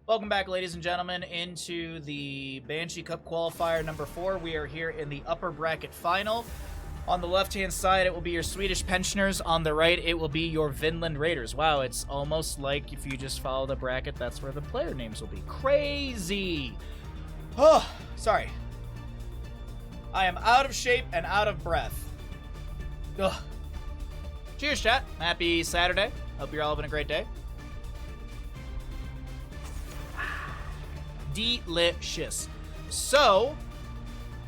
Welcome back, ladies and gentlemen, into the Banshee Cup Qualifier number 4. We are here in the upper bracket final. On the left-hand side, it will be your Swedish Pensioners. On the right, it will be your Vinland Raiders. Wow, it's almost like if you just follow the bracket, that's where the player names will be. Crazy! Oh, sorry. I am out of shape and out of breath. Ugh. Cheers, chat. Happy Saturday. Hope you're all having a great day. Delicious. So,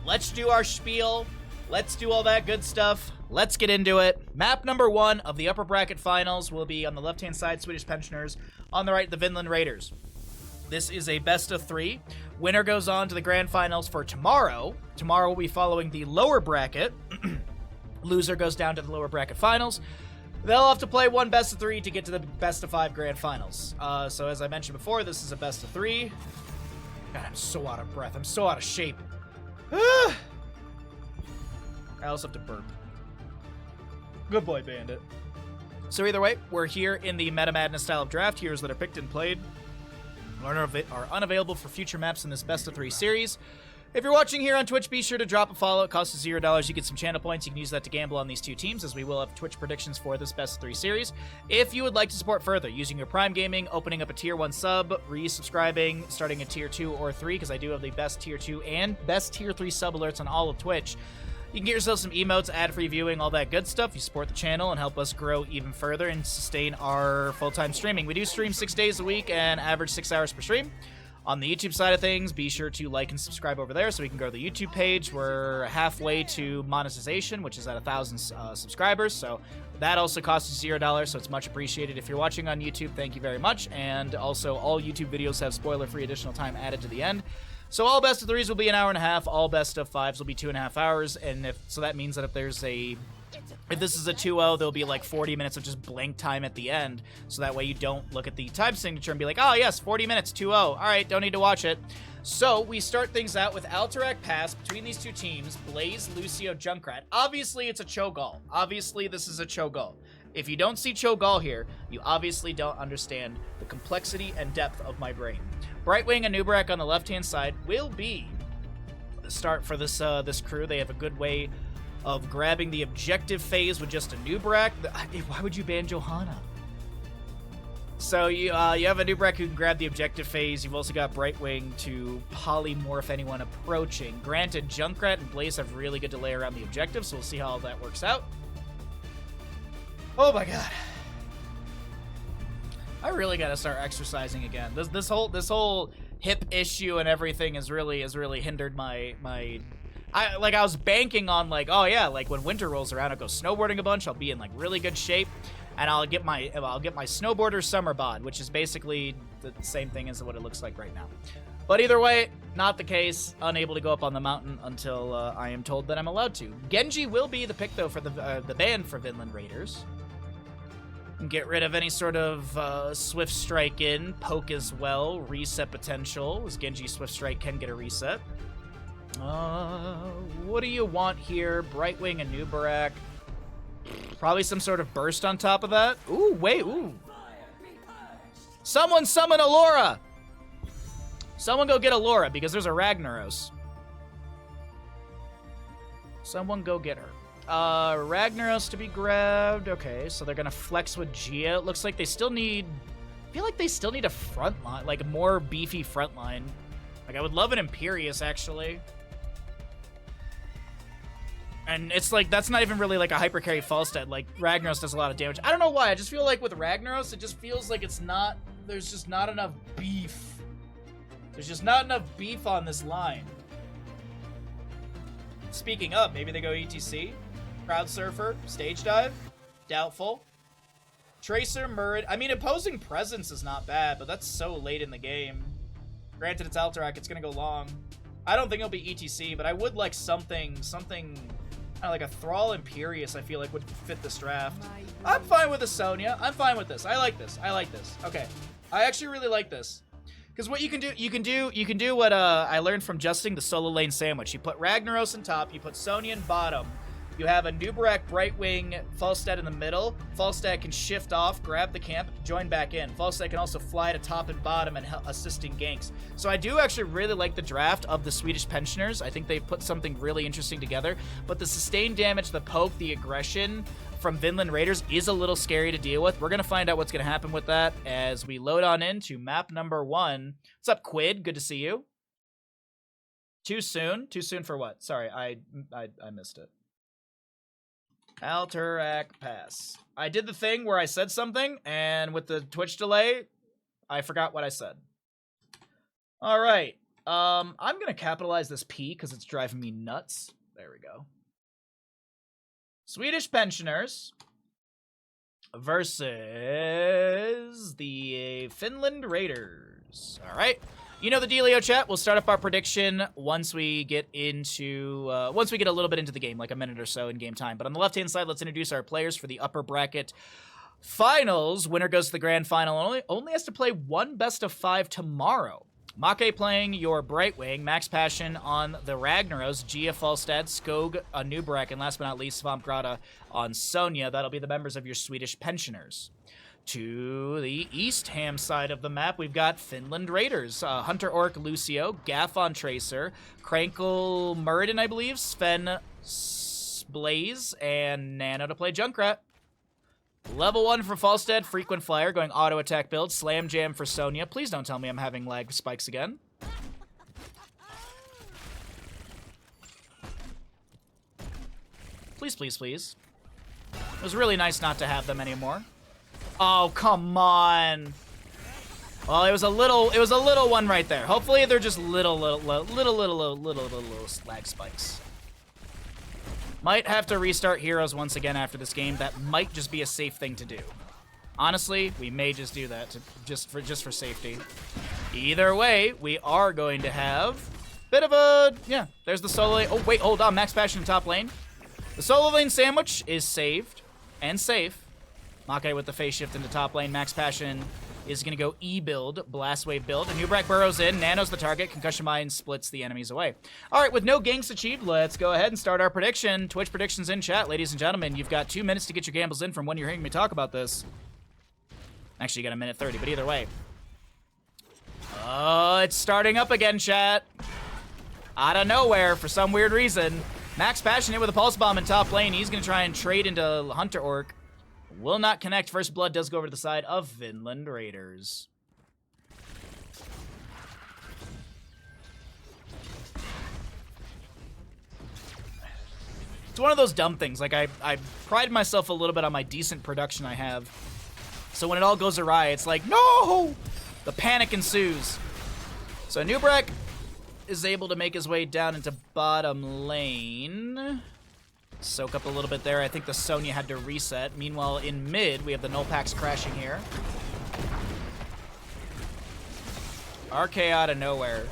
let's do our spiel. Let's do all that good stuff. Let's get into it. Map number 1 of the upper bracket finals will be on the left-hand side, Swedish Pensioners. On the right, the Vinland Raiders. This is a best of 3. Winner goes on to the grand finals for tomorrow. Tomorrow we'll be following the lower bracket. Loser goes down to the lower bracket finals. They'll have to play one best of 3 to get to the best of 5 grand finals. So as I mentioned before, this is a best of 3. God, I'm so out of breath. I'm so out of shape. I also have to burp. Good boy, Bandit. So either way, we're here in the Meta Madness style of draft. Heroes that are picked and played are unavailable for future maps in this best of 3 series. If you're watching here on Twitch, be sure to drop a follow. It costs $0. You get some channel points. You can use that to gamble on these 2 teams, as we will have Twitch predictions for this best of 3 series. If you would like to support further, using your Prime Gaming, opening up a Tier 1 sub, resubscribing, starting a Tier 2 or 3, because I do have the best Tier 2 and best Tier 3 sub alerts on all of Twitch. You can get yourself some emotes, ad-free viewing, all that good stuff. You support the channel and help us grow even further and sustain our full-time streaming. We do stream 6 days a week and average 6 hours per stream. On the YouTube side of things, be sure to like and subscribe over there so we can grow the YouTube page. We're halfway to monetization, which is at 1,000 subscribers, so that also costs $0, so it's much appreciated. If you're watching on YouTube, thank you very much, and also all YouTube videos have spoiler-free additional time added to the end. So all best of 3s will be an hour and a half, all best of 5s will be 2.5 hours, and so that means that if this is a 2-0, there'll be like 40 minutes of just blank time at the end, so that way you don't look at the time signature and be like, oh yes, 40 minutes, 2-0, alright, don't need to watch it. So, we start things out with Alterac Pass between these 2 teams, Blaze, Lucio, Junkrat. Obviously, it's a Cho'Gall. Obviously, this is a Cho'Gall. If you don't see Cho'Gall here, you obviously don't understand the complexity and depth of my brain. Brightwing and Nubarak on the left-hand side will be the start for this crew. They have a good way of grabbing the objective phase with just a Nubarak. Why would you ban Johanna? So you have a Nubarak who can grab the objective phase. You've also got Brightwing to polymorph anyone approaching. Granted, Junkrat and Blaze have really good delay around the objective, so we'll see how all that works out. Oh my god. I really gotta start exercising again. This whole hip issue and everything has really hindered my I was banking on like, oh yeah, like when winter rolls around, I'll go snowboarding a bunch. I'll be in like really good shape, and I'll get my snowboarder summer bod, which is basically the same thing as what it looks like right now. But either way, not the case. Unable to go up on the mountain until I am told that I'm allowed to. Genji will be the pick though for the ban for Vinland Raiders. Get rid of any sort of Swift Strike in, poke as well, reset potential, as Genji Swift Strike can get a reset. What do you want here? Brightwing and Nubarak. Probably some sort of burst on top of that. Ooh, wait, ooh. Someone summon Alora! Someone go get Alora, because there's a Ragnaros. Someone go get her. Ragnaros to be grabbed. Okay, so they're gonna flex with Gia. It looks like they still need... I feel like they still need a front line, like a more beefy front line. Like, I would love an Imperious, actually. And it's like, that's not even really like a hyper carry Falstad. Like, Ragnaros does a lot of damage. I don't know why, I just feel like with Ragnaros, it just feels like it's not... There's just not enough beef. There's just not enough beef on this line. Speaking of, maybe they go ETC? Crowd Surfer, Stage Dive, doubtful. Tracer, Murid. I mean, Opposing Presence is not bad, but that's so late in the game. Granted, it's Alterac, it's gonna go long. I don't think it'll be ETC, but I would like something, kind of like a Thrall Imperious, I feel like would fit this draft. I'm fine with a Sonya. I'm fine with this. I like this. Okay. I actually really like this. Because what you can do what I learned from Justing the solo lane sandwich. You put Ragnaros in top, you put Sonya in bottom, You have a Nubarak, Brightwing, Falstad in the middle. Falstad can shift off, grab the camp, join back in. Falstad can also fly to top and bottom and assisting ganks. So I do actually really like the draft of the Swedish Pensioners. I think they've put something really interesting together. But the sustained damage, the poke, the aggression from Vinland Raiders is a little scary to deal with. We're going to find out what's going to happen with that as we load on into map number 1. What's up, Quid? Good to see you. Too soon? Too soon for what? Sorry, I missed it. Alterac Pass. I did the thing where I said something, and with the Twitch delay, I forgot what I said. All right. I'm going to capitalize this P because it's driving me nuts. There we go. Swedish Pensioners versus the Finland Raiders. All right. You know the dealio, chat. We'll start up our prediction once we get into a little bit into the game, like a minute or so in game time. But on the left-hand side, let's introduce our players for the upper bracket finals. Winner goes to the grand final. Only has to play one best of 5 tomorrow. Make playing your Brightwing, Max Passion on the Ragnaros, Gia Falstad, Skog on Nubarak, and last but not least, Svampgrada on Sonya. That'll be the members of your Swedish Pensioners. To the East Ham side of the map, we've got Finland Raiders. Hunter Orc Lucio, Gaff on Tracer, Krankle Muradin, I believe, Sven Blaze, and Nano to play Junkrat. Level 1 for Falstad, Frequent Flyer, going auto attack build, Slam Jam for Sonya. Please don't tell me I'm having lag spikes again. Please, please, please. It was really nice not to have them anymore. Oh, come on. Well, it was a little one right there. Hopefully they're just little lag spikes. Might have to restart heroes once again after this game. That might just be a safe thing to do. Honestly, we may just do that just for safety. Either way, we are going to have a bit of a, yeah, there's the solo lane. Oh, wait, hold on. Max Passion in top lane. The solo lane sandwich is saved and safe. Make with the phase shift into top lane. Max Passion is going to go E-build, Blast Wave build. And Nubarak burrows in. Nano's the target. Concussion Mine splits the enemies away. All right, with no ganks achieved, let's go ahead and start our prediction. Twitch predictions in chat, ladies and gentlemen. You've got 2 minutes to get your gambles in from when you're hearing me talk about this. Actually, you got 1:30, but either way. Oh, it's starting up again, chat. Out of nowhere, for some weird reason. Max Passion hit with a Pulse Bomb in top lane. He's going to try and trade into Hunter Orc. Will not connect. First blood does go over to the side of Vinland Raiders. It's one of those dumb things. Like, I pride myself a little bit on my decent production I have. So when it all goes awry, it's like, no! The panic ensues. So Nubarak is able to make his way down into bottom lane. Soak up a little bit there. I think the Sonya had to reset. Meanwhile, in mid, we have the null packs crashing here. RK out of nowhere.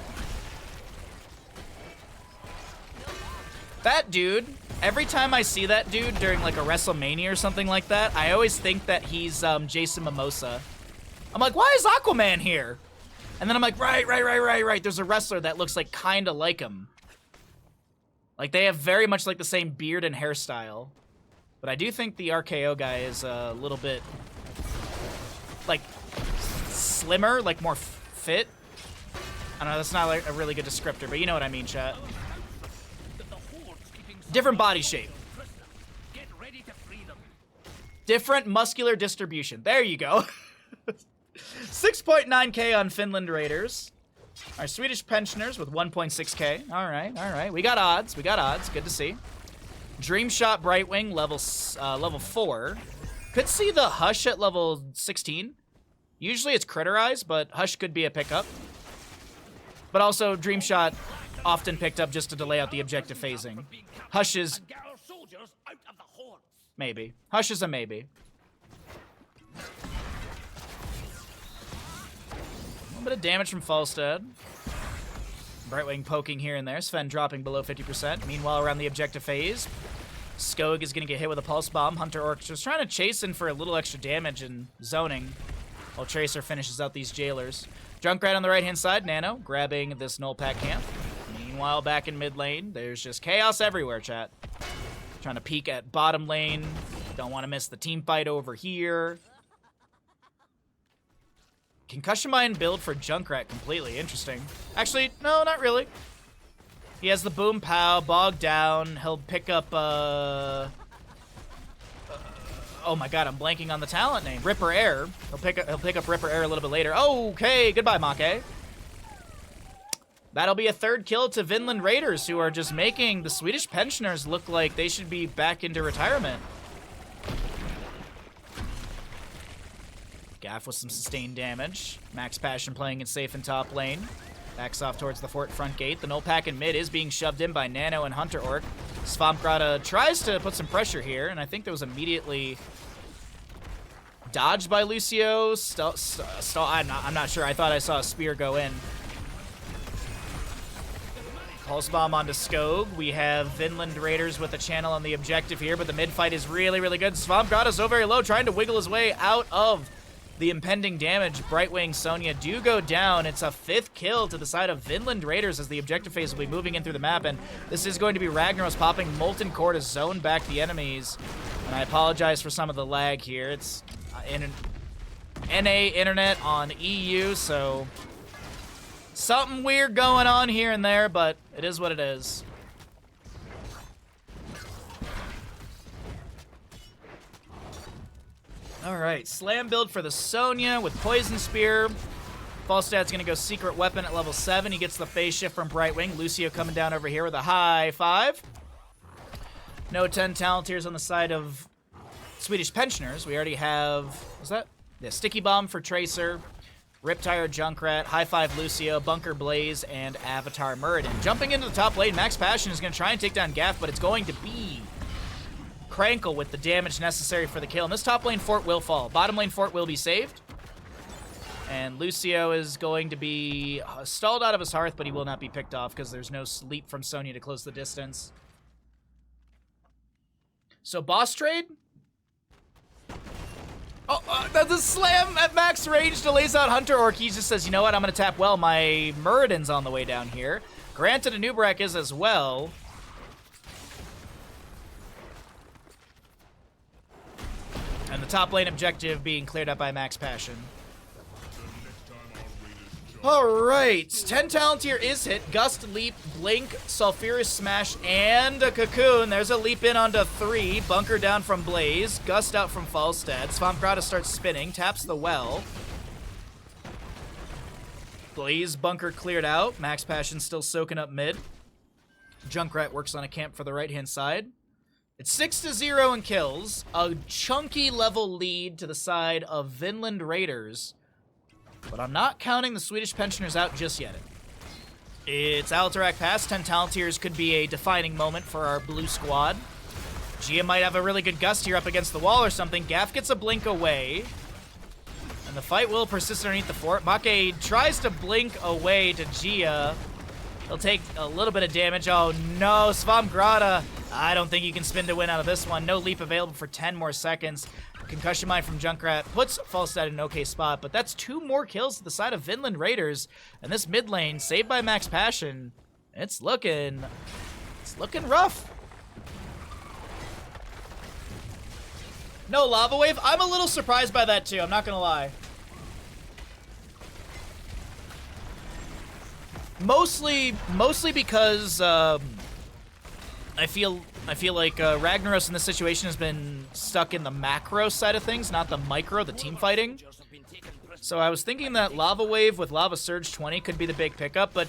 That dude, every time I see that dude during like a WrestleMania or something like that, I always think that he's Jason Momoa. I'm like, why is Aquaman here? And then I'm like, right. There's a wrestler that looks like kind of like him. Like, they have very much, like, the same beard and hairstyle. But I do think the RKO guy is a little bit, like, slimmer, like, more fit. I don't know, that's not, like, a really good descriptor, but you know what I mean, chat. Different body shape. Different muscular distribution. There you go. 6.9k on Finland Raiders. Our Swedish Pensioners with 1.6k. All right. We got odds. Good to see. Dream Shot Brightwing, level 4. Could see the Hush at level 16. Usually it's Critterized, but Hush could be a pickup. But also Dream Shot often picked up just to delay out the objective phasing. Hush is... maybe. Hush is a maybe. A bit of damage from Falstad. Brightwing poking here and there. Sven dropping below 50%. Meanwhile, around the objective phase, Skog is going to get hit with a Pulse Bomb. Hunter Orc just trying to chase in for a little extra damage and zoning, while Tracer finishes out these jailers. Junkrat on the right-hand side. Nano grabbing this null pack camp. Meanwhile, back in mid lane, there's just chaos everywhere, chat. Trying to peek at bottom lane. Don't want to miss the team fight over here. Concussion Mine build for Junkrat completely. Interesting. Actually, no, not really. He has the Boom Pow, Bog Down. He'll pick up, oh my god, I'm blanking on the talent name. Ripper Air. He'll pick up Ripper Air a little bit later. Okay, goodbye, Make. That'll be a third kill to Vinland Raiders, who are just making the Swedish pensioners look like they should be back into retirement. Gaff with some sustained damage. Max Passion playing it safe in top lane. Backs off towards the fort front gate. The null pack in mid is being shoved in by Nano and Hunter Orc. Svampgrada tries to put some pressure here, and I think that was immediately dodged by Lucio. I'm not sure. I thought I saw a spear go in. Pulse Bomb onto Skog. We have Vinland Raiders with a channel on the objective here, but the mid fight is really, really good. Svampgrada so very low, trying to wiggle his way out of the impending damage. Brightwing Sonya do go down. It's a 5th kill to the side of Vinland Raiders as the objective phase will be moving in through the map, and this is going to be Ragnaros popping Molten Core to zone back the enemies. And I apologize for some of the lag here. It's NA internet on EU, so something weird going on here and there, but it is what it is. Alright, slam build for the Sonya with Poison Spear. Falstad's gonna go Secret Weapon at level 7. He gets the phase shift from Brightwing. Lucio coming down over here with a high 5. No 10 Talontiers on the side of Swedish Pensioners. We already have, what's that? Yeah, Sticky Bomb for Tracer. Riptire Junkrat, High 5 Lucio, Bunker Blaze, and Avatar Muradin. Jumping into the top lane, Max Passion is going to try and take down Gaff, but it's going to be Crankle with the damage necessary for the kill. And this top lane fort will fall. Bottom lane fort will be saved. And Lucio is going to be stalled out of his hearth, but he will not be picked off because there's no sleep from Sonya to close the distance. So boss trade? Oh, that's a slam at max range, delays out Hunter Orc. He just says, you know what, I'm going to tap well. My Muradin's on the way down here. Granted, a Nubrak is as well. And the top lane objective being cleared up by Max Passion. Alright, 10 Talontier is hit. Gust, Leap, Blink, Sulfurous Smash, and a Cocoon. There's a leap in onto 3. Bunker down from Blaze. Gust out from Falstad. Svampgrada starts spinning. Taps the well. Blaze bunker cleared out. Max Passion still soaking up mid. Junkrat works on a camp for the right-hand side. It's 6-0 in kills. A chunky level lead to the side of Vinland Raiders. But I'm not counting the Swedish Pensioners out just yet. It's Alterac Pass. 10 Talontiers could be a defining moment for our blue squad. Gia might have a really good gust here up against the wall or something. Gaff gets a blink away. And the fight will persist underneath the fort. Make tries to blink away to Gia. He'll take a little bit of damage. Oh no, Svampgrada. I don't think you can spin to win out of this one. No leap available for 10 more seconds. Concussion Mine from Junkrat puts Falstad in an okay spot, but that's 2 more kills to the side of Vinland Raiders. And this mid lane, saved by Max Passion, it's looking rough. No Lava Wave? I'm a little surprised by that too, I'm not gonna lie. Mostly because I feel like Ragnaros in this situation has been stuck in the macro side of things, not the micro, the team fighting. So I was thinking that Lava Wave with Lava Surge 20 could be the big pickup, but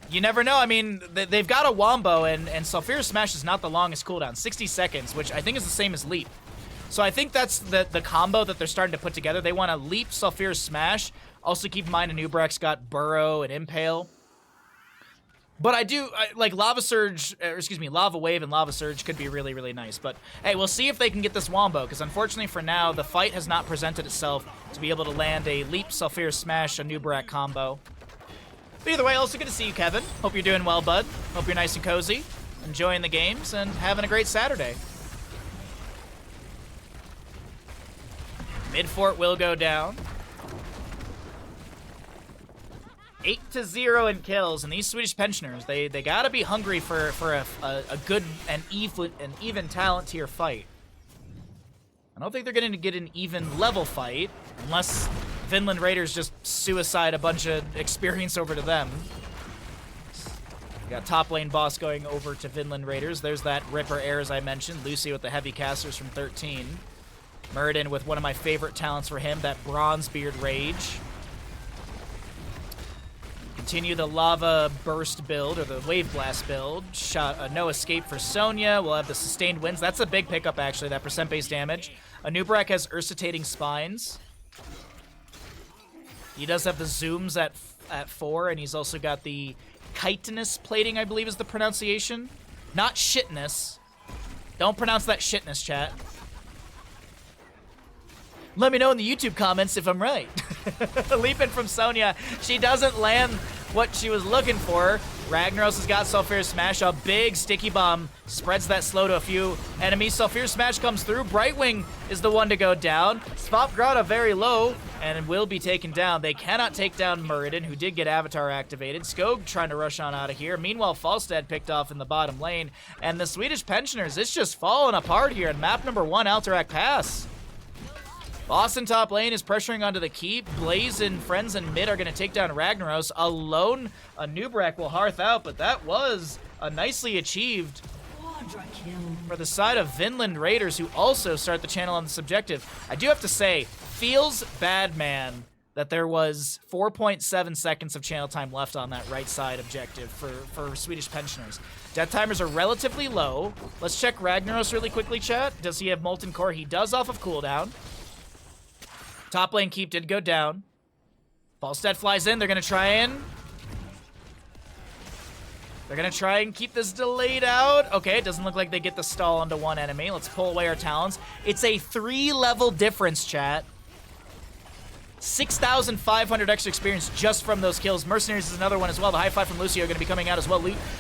you never know. I mean, they've got a Wombo, and Sulfurous Smash is not the longest cooldown, 60 seconds, which I think is the same as Leap. So I think that's the combo that they're starting to put together. They want to Leap, Sulfurous Smash. Also keep in mind, Anubrak's got Burrow and Impale. But like Lava Wave and Lava Surge could be really, really nice. But, hey, we'll see if they can get this Wombo, because unfortunately for now, the fight has not presented itself to be able to land a Leap, Sulfurous Smash, Anubrak combo. But either way, also good to see you, Kevin. Hope you're doing well, bud. Hope you're nice and cozy, enjoying the games, and having a great Saturday. Mid fort will go down. 8-0 in kills, and these Swedish pensioners, they gotta be hungry for a good and even talent tier fight. I don't think they're gonna get an even level fight unless Vinland Raiders just suicide a bunch of experience over to them. We got top lane boss going over to Vinland Raiders. There's that Ripper Air as I mentioned. Lucy with the heavy casters from 13. Muradin with one of my favorite talents for him, that Bronzebeard Rage. Continue the Lava Burst build, or the Wave Blast build. No escape for Sonya. We'll have the Sustained Winds. That's a big pickup, actually, that percent-based damage. Anub'arak has Ursitating Spines. He does have the Zooms at 4, and he's also got the chitinous plating, I believe is the pronunciation. Not shitness. Don't pronounce that shitness, chat. Let me know in the YouTube comments if I'm right. Leaping from Sonya. She doesn't land what she was looking for. Ragnaros has got Sulfur Smash. A big sticky bomb spreads that slow to a few enemies. Sulfur Smash comes through. Brightwing is the one to go down. Svopgrada very low and will be taken down. They cannot take down Muradin, who did get Avatar activated. Skog trying to rush on out of here. Meanwhile, Falstad picked off in the bottom lane. And the Swedish Pensioners, it's just falling apart here in map number 1, Alterac Pass. Boston top lane is pressuring onto the keep. Blaze and friends in mid are going to take down Ragnaros. Alone, Anub'arak will hearth out, but that was a nicely achieved for the side of Vinland Raiders, who also start the channel on this objective. I do have to say, feels bad, man, that there was 4.7 seconds of channel time left on that right side objective for Swedish Pensioners. Death timers are relatively low. Let's check Ragnaros really quickly, chat. Does he have Molten Core? He does, off of cooldown. Top lane keep did go down. Falstad flies in. They're going to try and... They're going to try and keep this delayed out. Okay, it doesn't look like they get the stall onto one enemy. Let's pull away our talons. It's a 3-level difference, chat. 6,500 extra experience just from those kills. Mercenaries is another one as well. The high five from Lucio are going to be coming out as well.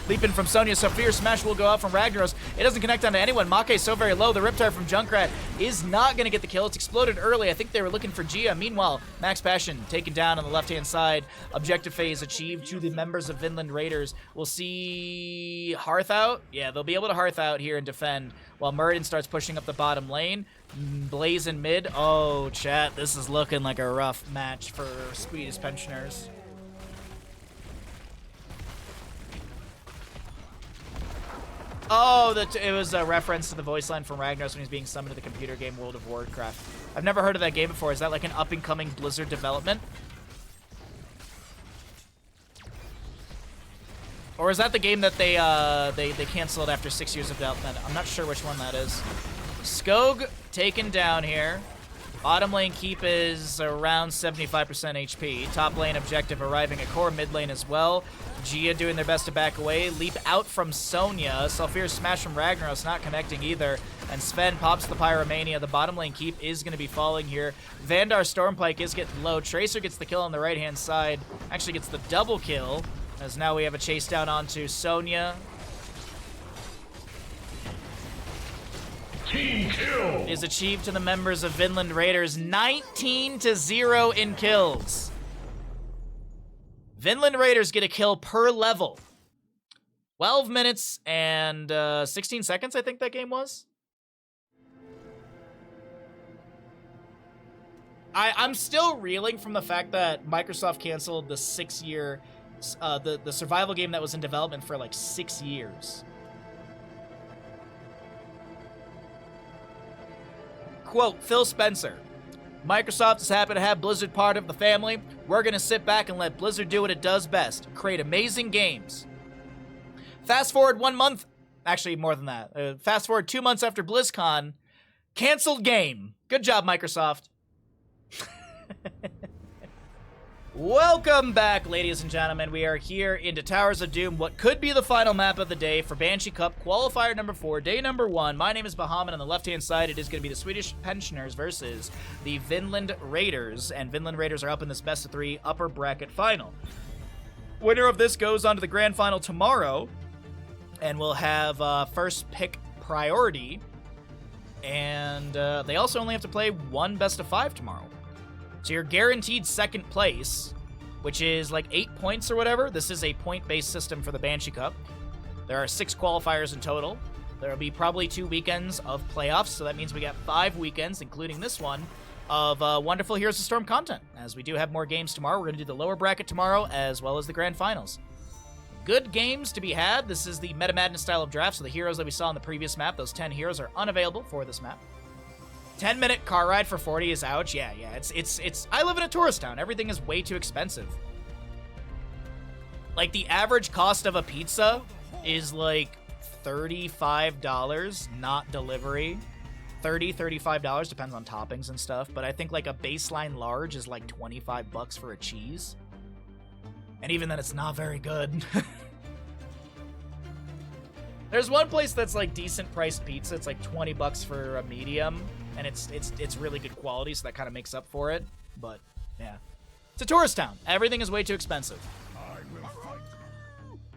Leaping from Sonya. Sophia Smash will go out from Ragnaros. It doesn't connect onto anyone. Make is so very low. The Riptide from Junkrat is not going to get the kill. It's exploded early. I think they were looking for Gia. Meanwhile, Max Passion taken down on the left-hand side. Objective phase achieved to the members of Vinland Raiders. We'll see Hearth out. Yeah, they'll be able to Hearth out here and defend while Muradin starts pushing up the bottom lane. Blaze in mid. Oh, chat, this is looking like a rough match for Swedish Pensioners. Oh, it was a reference to the voice line from Ragnaros when he's being summoned to the computer game World of Warcraft. I've never heard of that game before. Is that like an up-and-coming Blizzard development? Or is that the game that they canceled after 6 years of development? I'm not sure which one that is. Skog taken down here. Bottom lane keep is around 75% HP. Top lane objective arriving at core. Mid lane as well. Gia doing their best to back away. Leap out from Sonya. Sulfur Smash from Ragnaros not connecting either. And Sven pops the Pyromania. The bottom lane keep is going to be falling here. Vandar Stormpike is getting low. Tracer gets the kill on the right-hand side. Actually gets the double kill, as now we have a chase down onto Sonya. Team kill is achieved to the members of Vinland Raiders. 19-0 in kills. Vinland Raiders get a kill per level. 12 minutes and 16 seconds, I think that game was. I'm still reeling from the fact that Microsoft canceled the 6-year, the survival game that was in development for like 6 years. Quote, Phil Spencer, Microsoft is happy to have Blizzard part of the family. We're going to sit back and let Blizzard do what it does best, create amazing games. Fast forward 1 month, actually more than that, fast forward 2 months after BlizzCon, canceled game. Good job, Microsoft. Welcome back, ladies and gentlemen. We are here into Towers of Doom, what could be the final map of the day for Banshee Cup Qualifier number 4, day number 1. My name is Bahamut. On the left-hand side, it is going to be the Swedish Pensioners versus the Vinland Raiders, and Vinland Raiders are up in this best-of-3 upper bracket final. Winner of this goes on to the grand final tomorrow, and we'll have first pick priority, and they also only have to play one best-of-5 tomorrow. So you're guaranteed second place, which is like 8 points or whatever. This is a point-based system for the Banshee Cup. There are 6 qualifiers in total. There will be probably 2 weekends of playoffs, so that means we got 5 weekends, including this one, of wonderful Heroes of Storm content. As we do have more games tomorrow, we're going to do the lower bracket tomorrow, as well as the grand finals. Good games to be had. This is the Meta Madness style of draft, so the heroes that we saw on the previous map, those 10 heroes, are unavailable for this map. 10-minute car ride for 40 is ouch. Yeah, it's I live in a tourist town. Everything is way too expensive. Like, the average cost of a pizza is like $35, not delivery. $35, depends on toppings and stuff, but I think like a baseline large is like 25 bucks for a cheese. And even then, it's not very good. There's one place that's like decent priced pizza. It's like 20 bucks for a medium, and it's really good quality, so that kind of makes up for it. But yeah, it's a tourist town. Everything is way too expensive.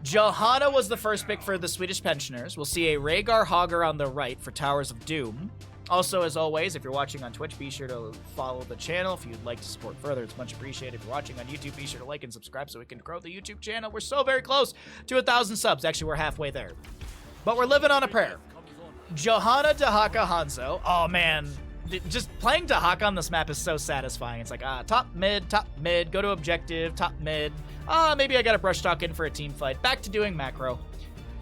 Johanna was the first pick for the Swedish pensioners. We'll see a Rhaegar Hogger on the right for Towers of Doom. Also, as always, if you're watching on Twitch, be sure to follow the channel. If you'd like to support further, it's much appreciated. If you're watching on YouTube, be sure to like and subscribe so we can grow the YouTube channel. We're so very close to 1,000 subs. Actually, we're halfway there. But we're living on a prayer. Johanna, Dahaka, Hanzo. Oh, man. Just playing Dahaka on this map is so satisfying. It's like, top, mid, go to objective, top, mid. Maybe I got a brush talk in for a team fight. Back to doing macro.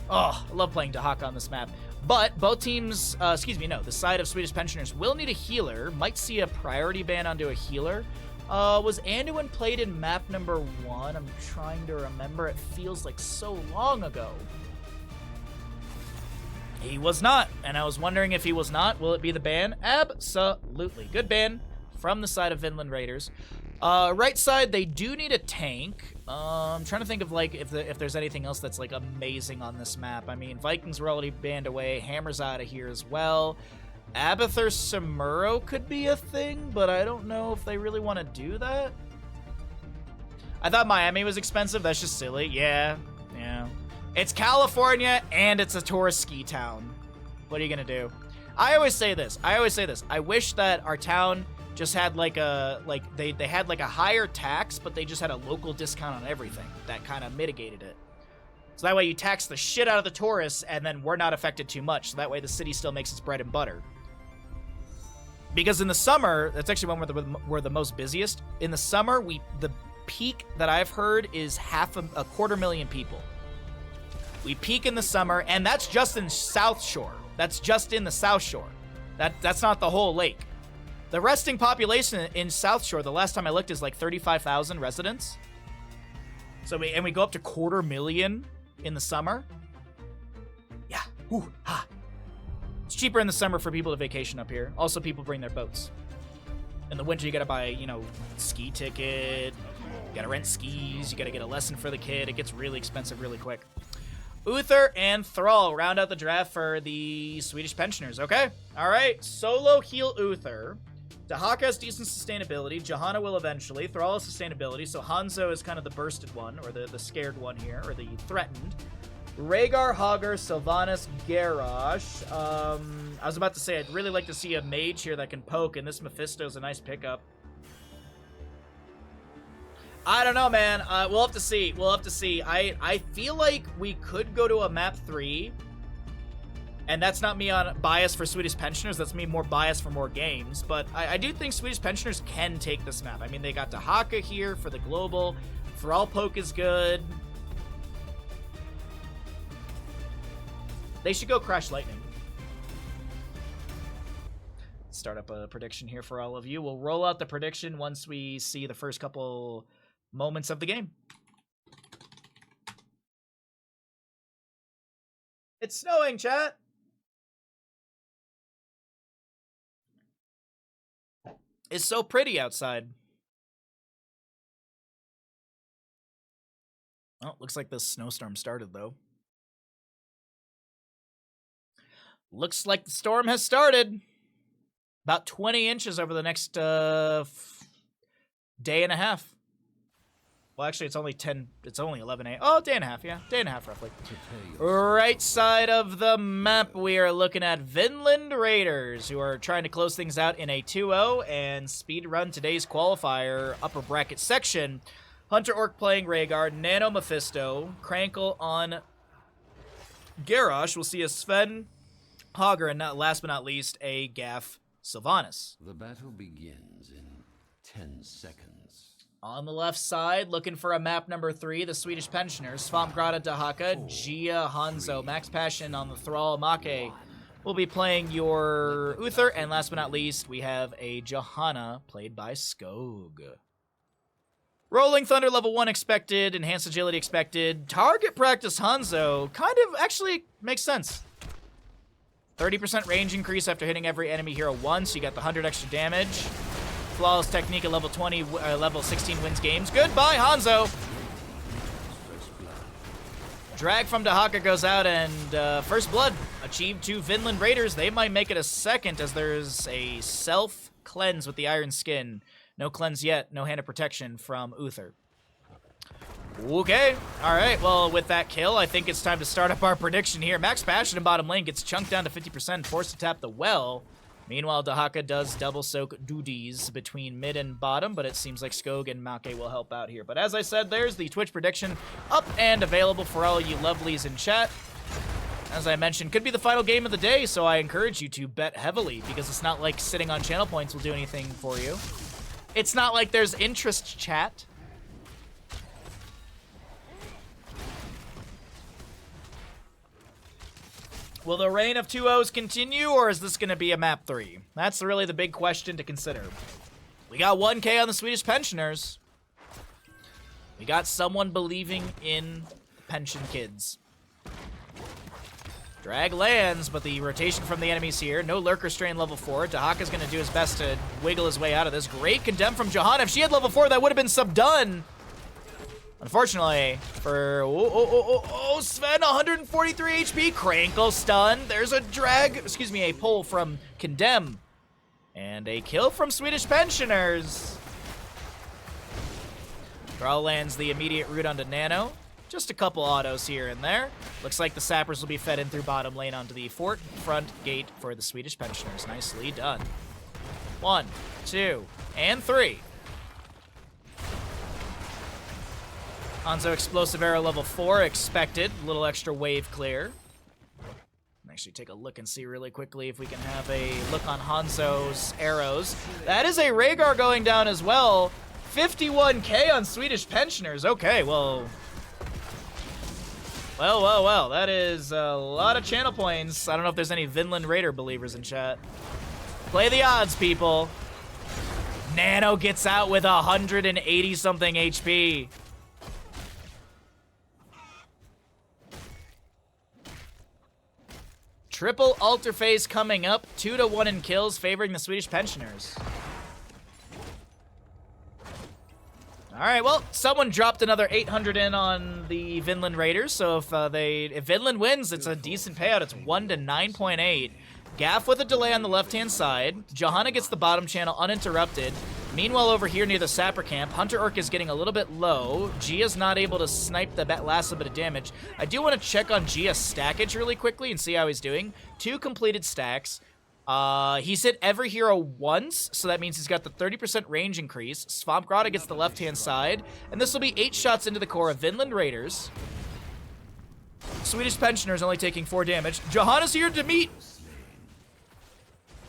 Oh, I love playing Dahaka on this map. But both teams, the side of Swedish pensioners will need a healer. Might see a priority ban onto a healer. Was Anduin played in map number 1? I'm trying to remember. It feels like so long ago. He was not, and I was wondering if he was not, will it be the ban? Absolutely. Good ban from the side of Vinland Raiders. Right side, they do need a tank. I'm trying to think of like if there's anything else that's like amazing on this map. I mean, Vikings were already banned away. Hammer's out of here as well. Abathur Samuro could be a thing, but I don't know if they really want to do that. I thought Miami was expensive. That's just silly. Yeah. It's California, and it's a tourist ski town. What are you gonna do? I always say this. I wish that our town just had like they had like a higher tax, but they just had a local discount on everything. That kind of mitigated it. So that way you tax the shit out of the tourists, and then we're not affected too much. So that way the city still makes its bread and butter. Because in the summer, that's actually when we're the most busiest. In the summer, the peak that I've heard is a 250,000 people. We peak in the summer, and that's just in South Shore. That's just in the South Shore. That's not the whole lake. The resting population in South Shore, the last time I looked, is like 35,000 residents. So we go up to 250,000 in the summer. Yeah. It's cheaper in the summer for people to vacation up here. Also, people bring their boats. In the winter, you gotta buy, ski ticket. You gotta rent skis. You gotta get a lesson for the kid. It gets really expensive really quick. Uther and Thrall round out the draft for the Swedish pensioners. Okay. All right. Solo heal Uther. Dahaka has decent sustainability. Johanna will eventually. Thrall has sustainability. So Hanzo is kind of the bursted one, or the scared one here, or the threatened. Rhaegar, Hogger, Sylvanas, Garrosh. I was about to say, I'd really like to see a mage here that can poke, and this Mephisto's a nice pickup. I don't know, man. We'll have to see. I feel like we could go to a map 3. And that's not me on bias for Swedish pensioners. That's me more biased for more games. But I do think Swedish pensioners can take this map. I mean, they got Dahaka here for the global. Thrall poke is good. They should go Crash Lightning. Start up a prediction here for all of you. We'll roll out the prediction once we see the first couple moments of the game. It's snowing, chat. It's so pretty outside. Oh, looks like the snowstorm started, though. Looks like the storm has started. About 20 inches over the next day and a half. Well, actually, it's only 11 a.m. Oh, day and a half, yeah. Day and a half, roughly. Right side of the map, we are looking at Vinland Raiders, who are trying to close things out in a 2-0 and speed run today's qualifier upper bracket section. Hunter Orc playing Rhaegar, Nano Mephisto, Krankle on Garrosh. We'll see a Sven Hogger, and last but not least, a Gaff Sylvanas. The battle begins in 10 seconds. On the left side, looking for a map number 3, the Swedish Pensioners. Swamp Grotto, Dahaka, Gia, Hanzo, Max Passion on the Thrall, Make. We'll be playing your Uther, and last but not least, we have a Johanna played by Skog. Rolling Thunder level 1 expected, Enhanced Agility expected. Target Practice Hanzo kind of actually makes sense. 30% range increase after hitting every enemy hero once. You got the 100 extra damage. Flawless Technique at level 20, level 16 wins games. Goodbye, Hanzo! Drag from Dahaka goes out, and First Blood achieved to Vinland Raiders. They might make it a second, as there's a self-cleanse with the Iron Skin. No cleanse yet, no Hand of Protection from Uther. Okay, alright, well, with that kill, I think it's time to start up our prediction here. Max Passion in bottom lane gets chunked down to 50%, forced to tap the well. Meanwhile, Dahaka does double soak duties between mid and bottom, but it seems like Skog and Make will help out here. But as I said, there's the Twitch prediction up and available for all you lovelies in chat. As I mentioned, could be the final game of the day, so I encourage you to bet heavily, because it's not like sitting on channel points will do anything for you. It's not like there's interest chat. Will the reign of 2-0s continue, or is this going to be a map 3? That's really the big question to consider. We got 1K on the Swedish Pensioners. We got someone believing in pension kids. Drag lands, but the rotation from the enemies here. No Lurker Strain level 4. Dahaka's going to do his best to wiggle his way out of this. Great condemn from Johanna. If she had level 4, that would have been subdone. Unfortunately, for Sven, 143 HP, Krankle stun. There's a a pull from Condemn. And a kill from Swedish Pensioners. Thrall lands the immediate root onto Nano. Just a couple autos here and there. Looks like the sappers will be fed in through bottom lane onto the fort front gate for the Swedish Pensioners. Nicely done. 1, 2, and 3. Hanzo Explosive Arrow level 4 expected. A little extra wave clear. Actually take a look and see really quickly if we can have a look on Hanzo's arrows. That is a Rhaegar going down as well. 51k on Swedish Pensioners. Okay, well. Well. That is a lot of channel points. I don't know if there's any Vinland Raider believers in chat. Play the odds, people. Nano gets out with 180-something HP. Triple altar phase coming up. 2-1 in kills, favoring the Swedish Pensioners. Alright, well, someone dropped another 800 in on the Vinland Raiders, so if Vinland wins, it's a decent payout. It's 1 to 9.8. Gaff with a delay on the left-hand side. Johanna gets the bottom channel uninterrupted. Meanwhile, over here near the Sapper camp, Hunter Orc is getting a little bit low. Gia's not able to snipe the last little bit of damage. I do want to check on Gia's stackage really quickly and see how he's doing. 2 completed stacks. He's hit every hero once, so that means he's got the 30% range increase. Swamp Grotto gets the left-hand side, and this will be 8 shots into the core of Vinland Raiders. Swedish Pensioners only taking 4 damage. Johanna's here to meet...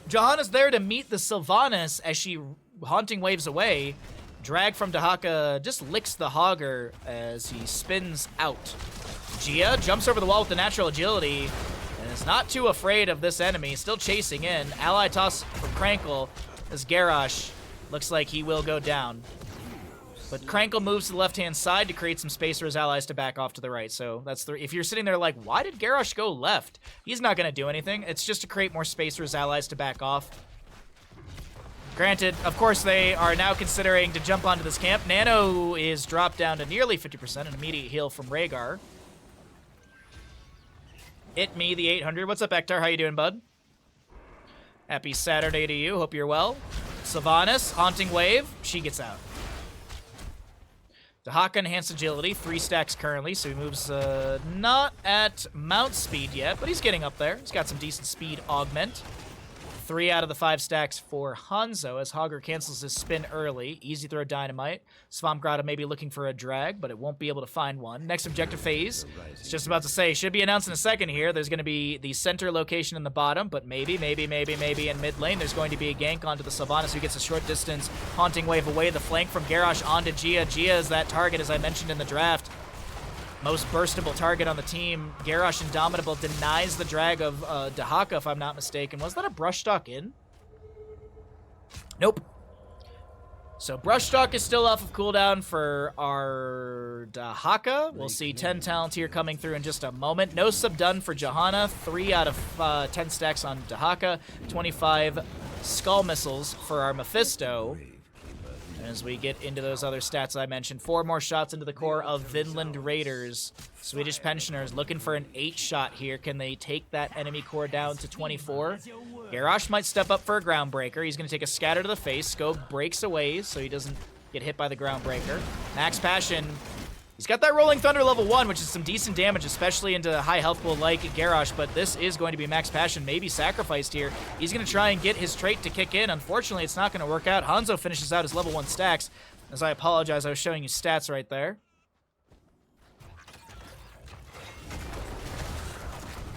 Johanna's there to meet the Sylvanas as she haunting waves away. Drag from Dahaka just licks the Hogger as he spins out. Gia jumps over the wall with the natural agility and is not too afraid of this enemy. Still chasing in. Ally toss from Krankle as Garrosh looks like he will go down. But Krankle moves to the left-hand side to create some space for his allies to back off to the right. So that's if you're sitting there like, why did Garrosh go left? He's not going to do anything. It's just to create more space for his allies to back off. Granted, of course, they are now considering to jump onto this camp. Nano is dropped down to nearly 50%, an immediate heal from Rhaegar. It me, the 800. What's up, Ektar? How you doing, bud? Happy Saturday to you. Hope you're well. Sylvanas, Haunting Wave. She gets out. Dahaka enhanced agility, 3 stacks currently, so he moves not at mount speed yet, but he's getting up there. He's got some decent speed augment. 3 out of the 5 stacks for Hanzo as Hogger cancels his spin early. Easy throw dynamite. Svampgrada may be looking for a drag, but it won't be able to find one. Next objective phase. It's just about to say, should be announced in a second here. There's going to be the center location in the bottom, but maybe in mid lane there's going to be a gank onto the Sylvanas who gets a short distance haunting wave away. The flank from Garrosh onto Gia. Gia is that target, as I mentioned in the draft. Most burstable target on the team. Garrosh Indomitable denies the drag of Dahaka, if I'm not mistaken. Was that a Brushstock in? Nope. So Brushstock is still off of cooldown for our Dahaka. We'll see 10 talent here coming through in just a moment. No sub done for Johanna. 3 out of 10 stacks on Dahaka. 25 Skull Missiles for our Mephisto. As we get into those other stats I mentioned, 4 more shots into the core of Vinland Raiders. Swedish Pensioners looking for an 8 shot here. Can they take that enemy core down to 24? Garrosh might step up for a Groundbreaker. He's going to take a scatter to the face. Scope breaks away so he doesn't get hit by the Groundbreaker. Max Passion. He's got that Rolling Thunder level 1, which is some decent damage, especially into high health pool like Garrosh, but this is going to be Max Passion, maybe sacrificed here. He's going to try and get his trait to kick in. Unfortunately, it's not going to work out. Hanzo finishes out his level 1 stacks. As I apologize, I was showing you stats right there.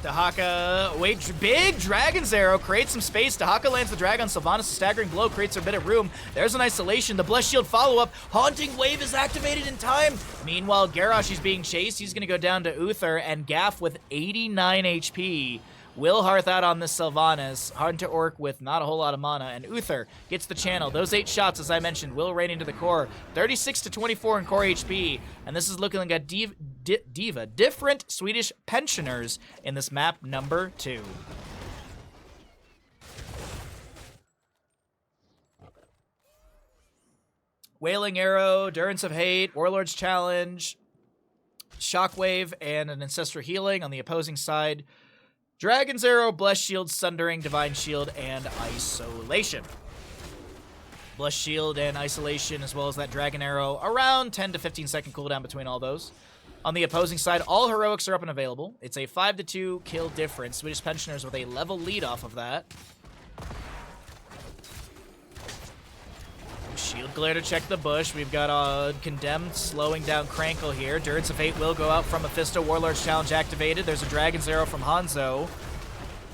Dahaka, wait, big Dragon's Arrow creates some space. Dahaka lands the drag on Sylvanas, a staggering blow creates a bit of room. There's an isolation, the Blessed Shield follow-up. Haunting Wave is activated in time. Meanwhile, Garrosh is being chased. He's gonna go down to Uther, and Gaff with 89 HP will hearth out on this Sylvanas. Hunter Orc with not a whole lot of mana, and Uther gets the channel. Those 8 shots, as I mentioned, will rain into the core. 36 to 24 in core HP, and this is looking like a different Swedish Pensioners in this map number 2. Wailing Arrow, Durance of Hate, Warlord's Challenge, Shockwave, and an Ancestral Healing on the opposing side. Dragon's Arrow, Blessed Shield, Sundering, Divine Shield, and Isolation. Blessed Shield and Isolation, as well as that Dragon Arrow, around 10 to 15 second cooldown between all those. On the opposing side, all heroics are up and available. It's a 5 to 2 kill difference. Swedish Pensioners with a level lead off of that. Shield Glare to check the bush. We've got Condemned slowing down Crankle here. Durance of Fate will go out from Mephisto. Warlord's Challenge activated. There's a Dragon's Arrow from Hanzo.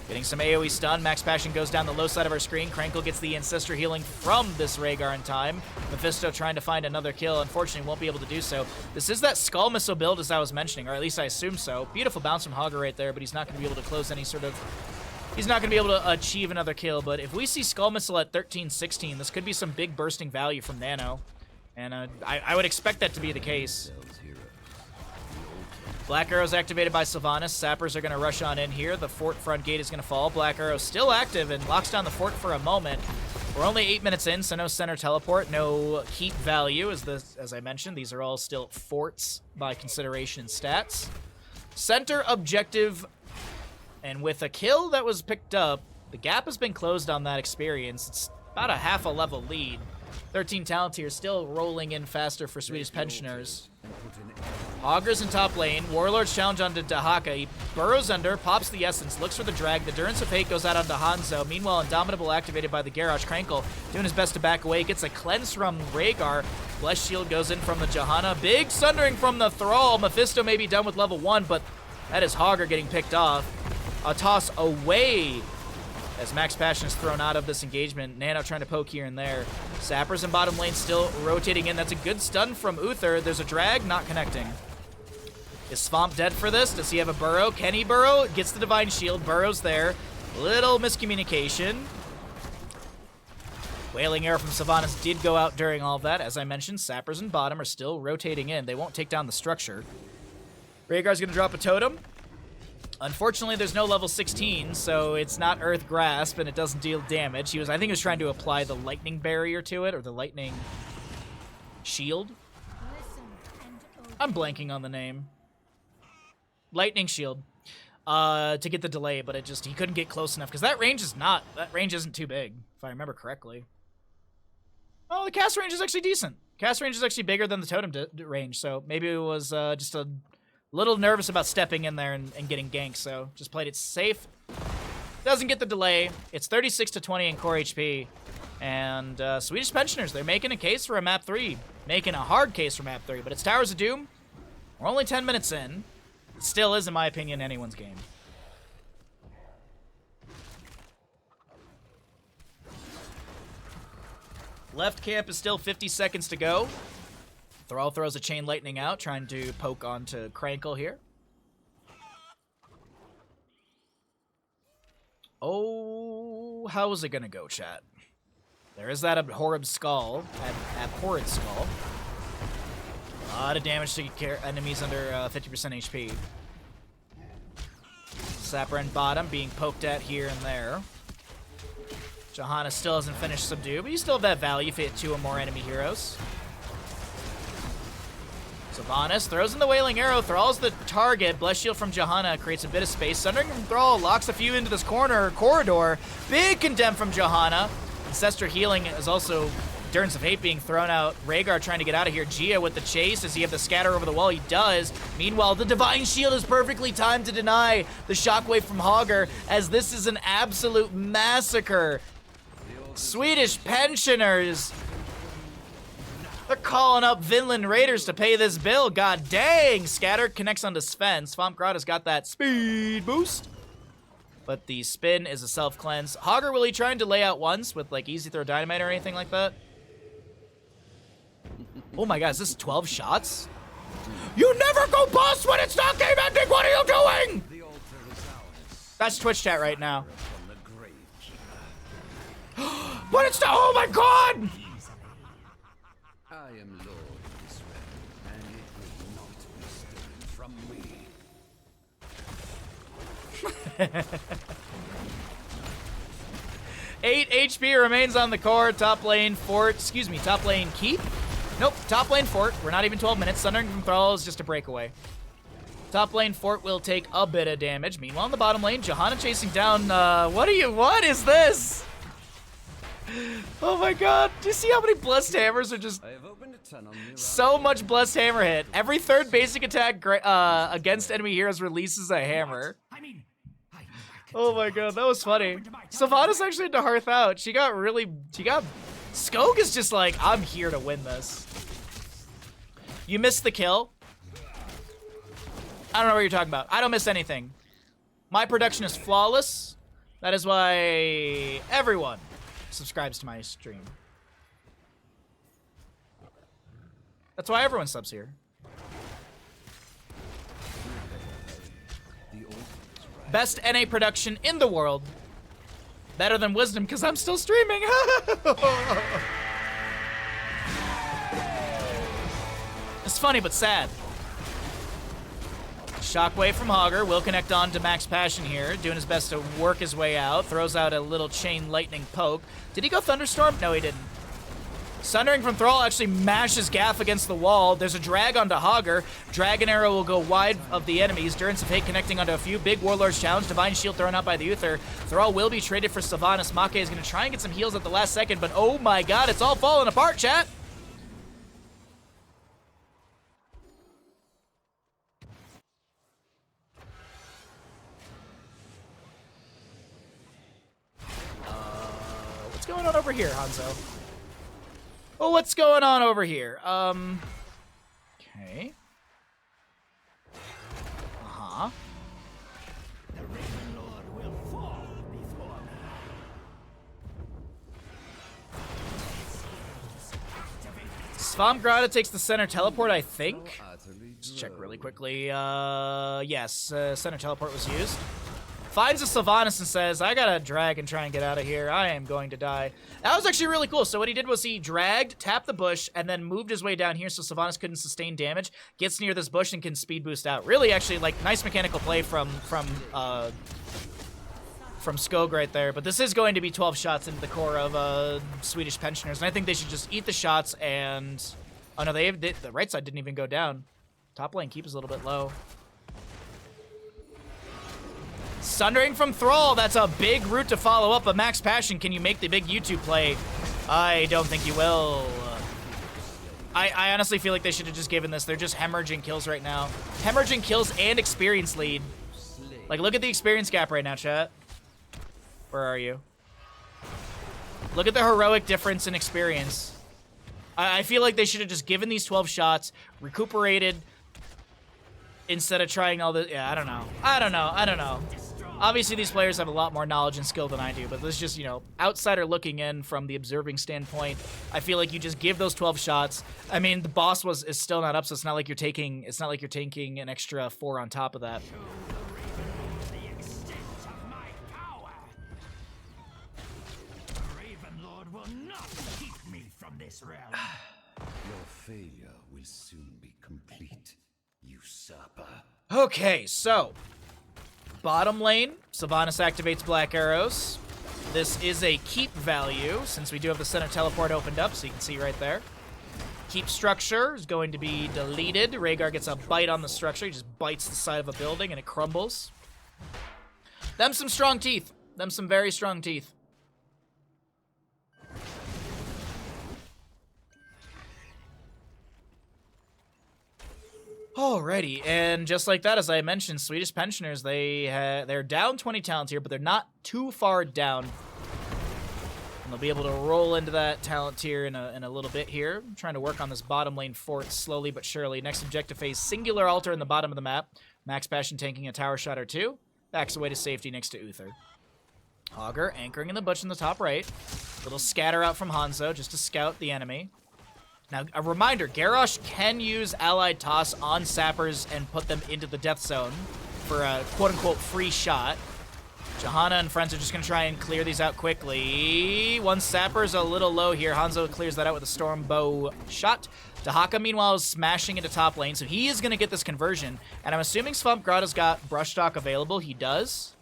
Getting some AoE stun. Max Passion goes down the low side of our screen. Crankle gets the Ancestor Healing from this Rhaegar in time. Mephisto trying to find another kill. Unfortunately, won't be able to do so. This is that Skull Missile build, as I was mentioning, or at least I assume so. Beautiful bounce from Hogger right there, but he's not going to be able to close any sort of... He's not going to be able to achieve another kill, but if we see Skull Missile at 13-16, this could be some big bursting value from Nano. And I would expect that to be the case. Black Arrow's activated by Sylvanas. Sappers are going to rush on in here. The fort front gate is going to fall. Black Arrow still active and locks down the fort for a moment. We're only 8 minutes in, so no center teleport, no keep value. As I mentioned, these are all still forts by consideration stats. Center objective, and with a kill that was picked up, the gap has been closed on that experience. It's about a half a level lead. 13 talent here, still rolling in faster for Swedish Pensioners. Hogger's in top lane. Warlord's Challenge onto Dahaka. He burrows under, pops the Essence, looks for the drag. The Durance of Hate goes out onto Hanzo. Meanwhile, Indomitable activated by the Garrosh. Crankle doing his best to back away. Gets a cleanse from Rhaegar. Blessed Shield goes in from the Johanna. Big Sundering from the Thrall. Mephisto may be done with level 1, but that is Hogger getting picked off. A toss away as Max Passion is thrown out of this engagement. Nano trying to poke here and there. Sappers in bottom lane still rotating in. That's a good stun from Uther. There's a drag, not connecting. Is Swamp dead for this? Does he have a burrow? Can he burrow? Gets the Divine Shield. Burrows there. Little miscommunication. Wailing Arrow from Sylvanas did go out during all of that. As I mentioned, Sappers in bottom are still rotating in. They won't take down the structure. Rhaegar's going to drop a totem. Unfortunately, there's no level 16, so it's not Earth Grasp, and it doesn't deal damage. I think he was trying to apply the Lightning Barrier to it, or the Lightning Shield. I'm blanking on the name. Lightning Shield. To get the delay, but he couldn't get close enough, because that range isn't too big, if I remember correctly. Oh, the cast range is actually decent. Cast range is actually bigger than the totem range, so maybe it was just a little nervous about stepping in there and getting ganked, so just played it safe. Doesn't get the delay. It's 36 to 20 in core HP. And Swedish Pensioners, they're making a case for a map 3. Making a hard case for map 3. But it's Towers of Doom. We're only 10 minutes in. It still is, in my opinion, anyone's game. Left camp is still 50 seconds to go. Thrall throws a Chain Lightning out, trying to poke onto Krankle here. Oh, how is it gonna go, chat? There is that abhorrid skull. Abhorrid skull. A lot of damage to enemies under 50% HP. Sapper and bottom being poked at here and there. Johanna still hasn't finished Subdue, but you still have that value if you hit 2 or more enemy heroes. Sylvanas throws in the Wailing Arrow, Thrall's the target. Bless Shield from Johanna creates a bit of space. Sundering from Thrall locks a few into this corridor. Big condemn from Johanna. Ancestor Healing is also Endurance of Hate being thrown out. Rhaegar trying to get out of here. Gia with the chase. Does he have the scatter over the wall? He does. Meanwhile, the Divine Shield is perfectly timed to deny the shockwave from Hogger, as this is an absolute massacre. Swedish Pensioners. They're calling up Vinland Raiders to pay this bill. God dang. Scatter connects onto Sven. Svampgrad has got that speed boost. But the spin is a self-cleanse. Hogger, will he try and delay out once with like easy throw dynamite or anything like that? Oh my god, is this 12 shots? You never go bust when it's not game ending! What are you doing? That's Twitch chat right now. But it's not, oh my god! I am Lord Israel, and it will not be stolen from me. 8 HP remains on the core. Top lane fort, top lane keep? Nope, top lane fort. We're not even 12 minutes. Sundering from Thrall is just a breakaway. Top lane fort will take a bit of damage. Meanwhile, in the bottom lane, Johanna chasing down, what is this? Oh my god, do you see how many Blessed Hammers are just... So much Blessed Hammer hit. Every third basic attack against enemy heroes releases a hammer. Oh my god, that was funny. Sylvanas actually had to hearth out. Skog is just like, I'm here to win this. You missed the kill. I don't know what you're talking about. I don't miss anything. My production is flawless. That is why everyone subscribes to my stream. That's why everyone subs here. Best NA production in the world. Better than Wisdom, because I'm still streaming. It's funny, but sad. Shockwave from Hogger will connect on to Max Passion here, doing his best to work his way out. Throws out a little Chain Lightning poke. Did he go Thunderstorm? No, he didn't. Sundering from Thrall actually mashes Gaff against the wall. There's a drag onto Hogger. Dragon Arrow will go wide of the enemies. Endurance of Hate connecting onto a few. Big Warlord's Challenge. Divine Shield thrown out by the Uther. Thrall will be traded for Sylvanas. Make is going to try and get some heals at the last second, but oh my god, it's all falling apart, chat. What's going on over here, Hanzo? Oh, what's going on over here? Okay. Uh-huh. The Raven Lord will fall before me. Svampgrada takes the center teleport, I think. Just check really quickly. Yes, center teleport was used. Finds a Sylvanas and says, I gotta drag and try and get out of here. I am going to die. That was actually really cool. So what he did was he dragged, tapped the bush, and then moved his way down here so Sylvanas couldn't sustain damage. Gets near this bush and can speed boost out. Really, actually, like, nice mechanical play from Skog right there. But this is going to be 12 shots into the core of Swedish Pensioners. And I think they should just eat the shots and... Oh, no, the right side didn't even go down. Top lane keep is a little bit low. Sundering from Thrall, that's a big route to follow up. But Max Passion, can you make the big YouTube play? I don't think you will. I honestly feel like they should have just given this. They're just hemorrhaging kills right now. Hemorrhaging kills and experience lead. Like, look at the experience gap right now, chat. Where are you? Look at the heroic difference in experience. I feel like they should have just given these 12 shots, recuperated, instead of trying all this. Yeah, I don't know. Obviously, these players have a lot more knowledge and skill than I do, but this is just, you know, outsider looking in from the observing standpoint. I feel like you just give those 12 shots. I mean, the boss is still not up, so it's not like you're taking an extra 4 on top of that. Your failure will soon be complete, usurper. Okay, so bottom lane, Sylvanas activates Black Arrows. This is a keep value, since we do have the center teleport opened up, so you can see right there. Keep structure is going to be deleted. Rhaegar gets a bite on the structure. He just bites the side of a building and it crumbles. Them some strong teeth. Them some very strong teeth. Alrighty, and just like that, as I mentioned, Swedish Pensioners, they're down 20 talent tier, but they're not too far down. And they'll be able to roll into that talent tier in a little bit here. I'm trying to work on this bottom lane fort slowly but surely. Next objective phase, singular altar in the bottom of the map. Max Passion tanking a tower shot or 2. Backs away to safety next to Uther. Augur anchoring in the bush in the top right. Little scatter out from Hanzo just to scout the enemy. Now, a reminder, Garrosh can use Allied Toss on Sappers and put them into the death zone for a quote-unquote free shot. Johanna and friends are just going to try and clear these out quickly. One Sapper's a little low here. Hanzo clears that out with a Storm Bow shot. Dahaka, meanwhile, is smashing into top lane, so he is going to get this conversion. And I'm assuming Svampgrada's got Brush Talk available. He does.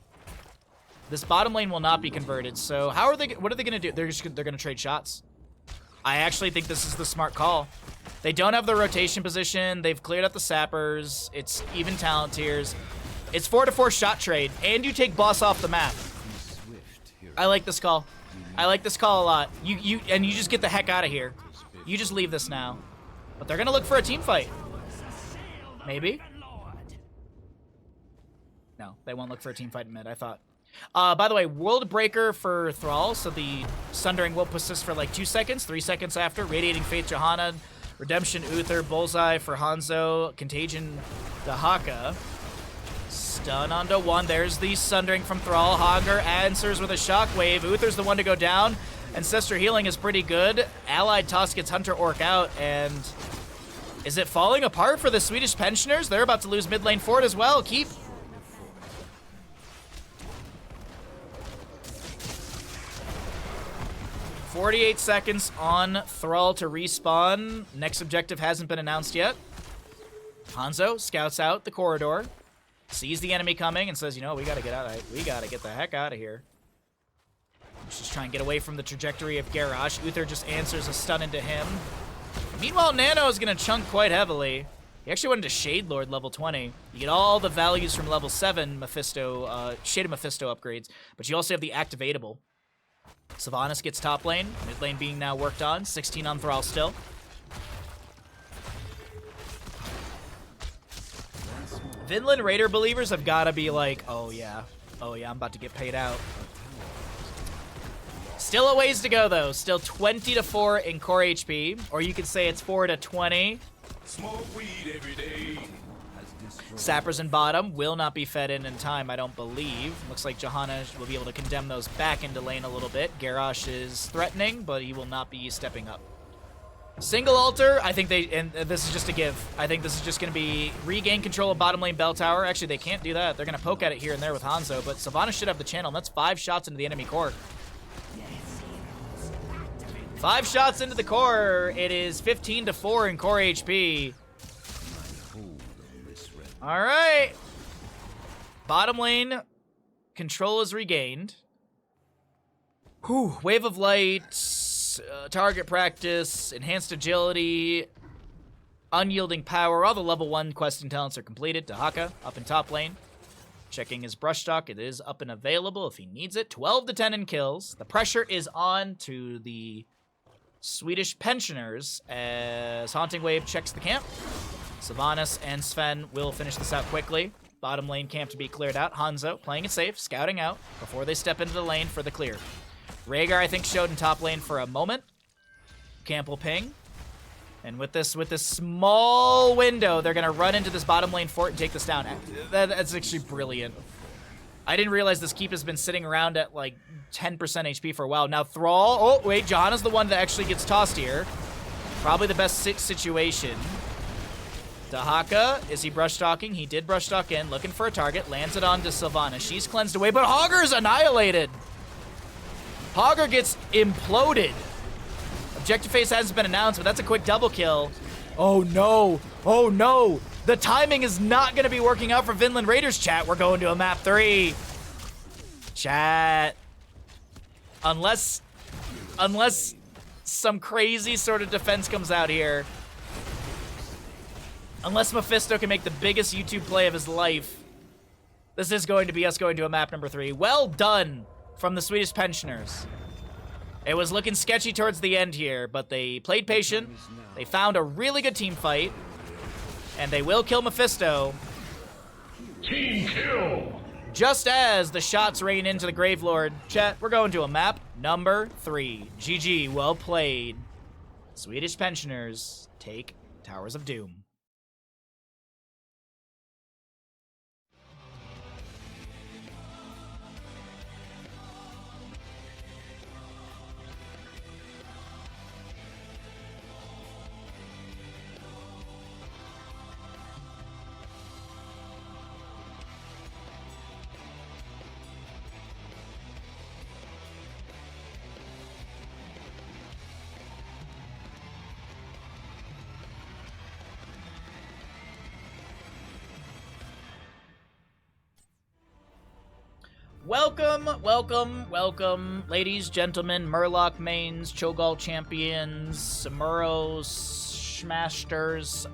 This bottom lane will not be converted, so what are they going to do? They're going to trade shots. I actually think this is the smart call. They don't have the rotation position. They've cleared up the Sappers. It's even talent tiers. It's 4-4 shot trade, and you take boss off the map. I like this call. I like this call a lot. You just get the heck out of here. You just leave this now. But they're gonna look for a team fight. Maybe. No, they won't look for a team fight in mid, I thought. By the way, World Breaker for Thrall, so the Sundering will persist for like 2 seconds, 3 seconds after. Radiating Faith Johanna, Redemption Uther, Bullseye for Hanzo, Contagion Dahaka. Stun onto 1, there's the Sundering from Thrall. Hager answers with a Shockwave. Uther's the one to go down. Ancestor Healing is pretty good. Allied Toss gets Hunter Orc out, and is it falling apart for the Swedish Pensioners? They're about to lose mid lane fort as well. Keep. 48 seconds on Thrall to respawn. Next objective hasn't been announced yet. Hanzo scouts out the corridor, sees the enemy coming, and says, you know, we gotta get out. We gotta get the heck out of here. Let's just try and get away from the trajectory of Garrosh. Uther just answers a stun into him. Meanwhile, Nano is gonna chunk quite heavily. He actually went into Shade Lord level 20. You get all the values from level 7 Mephisto, Shade of Mephisto upgrades, but you also have the activatable. Sylvanas gets top lane, mid lane being now worked on, 16 on Thrall still. Vinland Raider believers have got to be like, oh yeah, I'm about to get paid out. Still a ways to go though, still 20-4 in core HP, or you could say it's 4-20. Smoke weed every day. Sappers in bottom will not be fed in time, I don't believe. Looks like Johanna will be able to condemn those back into lane a little bit. Garrosh is threatening, but he will not be stepping up. Single altar, I think and this is just a give. I think this is just going to be regain control of bottom lane bell tower. Actually, they can't do that. They're going to poke at it here and there with Hanzo, but Sylvanas should have the channel, and that's 5 shots into the enemy core. 5 shots into the core. It is 15-4 in core HP. All right. Bottom lane control is regained. Whew. Wave of Light, target practice, enhanced agility, unyielding power. All the level 1 quests and talents are completed. Dahaka up in top lane. Checking his brush stock. It is up and available if he needs it. 12-10 in kills. The pressure is on to the Swedish Pensioners as Haunting Wave checks the camp. Sylvanas and Sven will finish this out quickly. Bottom lane camp to be cleared out. Hanzo playing it safe, scouting out before they step into the lane for the clear. Rhaegar, I think, showed in top lane for a moment. Camp will ping. And with this small window, they're going to run into this bottom lane fort and take this down. That's actually brilliant. I didn't realize this keep has been sitting around at like 10% HP for a while. Now Thrall, oh wait, Johanna's the one that actually gets tossed here. Probably the best situation. Dahaka, is he brush stalking? He did brush stalk in, looking for a target, lands it onto Sylvana. She's cleansed away, but Hogger's annihilated. Hogger gets imploded. Objective phase hasn't been announced, but that's a quick double kill. Oh no, oh no. The timing is not going to be working out for Vinland Raiders, chat. We're going to a map 3. Chat. Unless some crazy sort of defense comes out here. Unless Mephisto can make the biggest YouTube play of his life. This is going to be us going to a map number 3. Well done from the Swedish pensioners. It was looking sketchy towards the end here, but they played patient. They found a really good team fight. And they will kill Mephisto. Team kill! Just as the shots rain into the Gravelord. Chat, we're going to a map number 3. GG, well played. Swedish pensioners take Towers of Doom. Welcome, ladies, gentlemen, Murloc mains, Cho'Gall champions, Samuro smasters,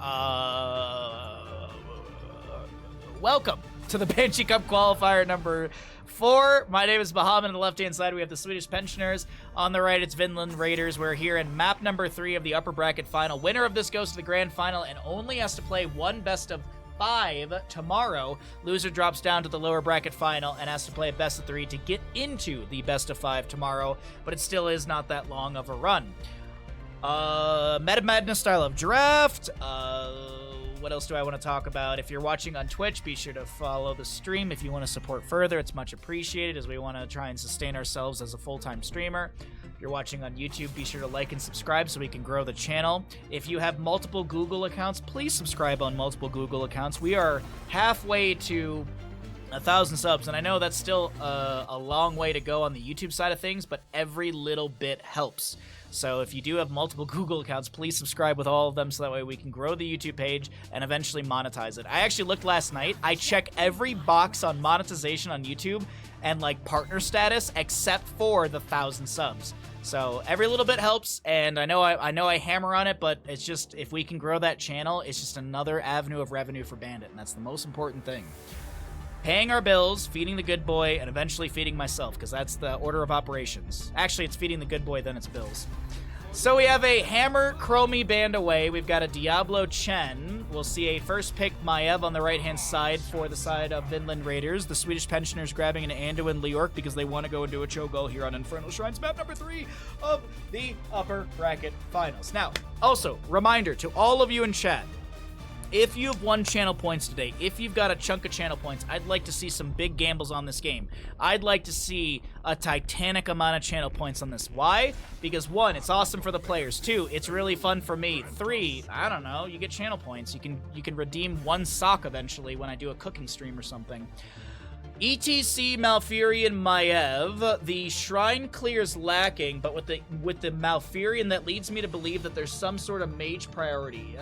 welcome to the Banshee Cup qualifier number 4. My name is Bahamut. On the left-hand side, we have the Swedish pensioners. On the right, it's Vinland Raiders. We're here in map number 3 of the upper bracket final. Winner of this goes to the grand final and only has to play one best of 5 tomorrow. Loser drops down to the lower bracket final and has to play a best of 3 to get into the best of 5 tomorrow, but it still is not that long of a run. Meta Madness style of draft. What else do I want to talk about? If you're watching on Twitch, be sure to follow the stream if you want to support further. It's much appreciated as we want to try and sustain ourselves as a full-time streamer. If you're watching on YouTube, be sure to like and subscribe so we can grow the channel. If you have multiple Google accounts, please subscribe on multiple Google accounts. We are halfway to 1,000 subs, and I know that's still a long way to go on the YouTube side of things, but every little bit helps. So if you do have multiple Google accounts, please subscribe with all of them so that way we can grow the YouTube page and eventually monetize it. I actually looked last night. I check every box on monetization on YouTube and like partner status except for the 1,000 subs. So every little bit helps, and I know I hammer on it, but it's just if we can grow that channel, it's just another avenue of revenue for Bandit, and that's the most important thing. Paying our bills, feeding the good boy, and eventually feeding myself, because that's the order of operations. Actually, it's feeding the good boy, then it's bills. So we have a Hammer Chromie band away. We've got a Diablo Chen. We'll see a first pick Maiev on the right-hand side for the side of Vinland Raiders. The Swedish pensioners grabbing an Anduin Leorc because they want to go into a Cho'Gall here on Infernal Shrines, map number 3 of the upper bracket finals. Now, also, reminder to all of you in chat, if you've won channel points today, if you've got a chunk of channel points, I'd like to see some big gambles on this game. I'd like to see a titanic amount of channel points on this. Why? Because 1, it's awesome for the players. 2, it's really fun for me. 3, I don't know, you get channel points. You can redeem 1 sock eventually when I do a cooking stream or something. ETC Malfurion Maiev, the shrine clears lacking, but with the Malfurion, that leads me to believe that there's some sort of mage priority.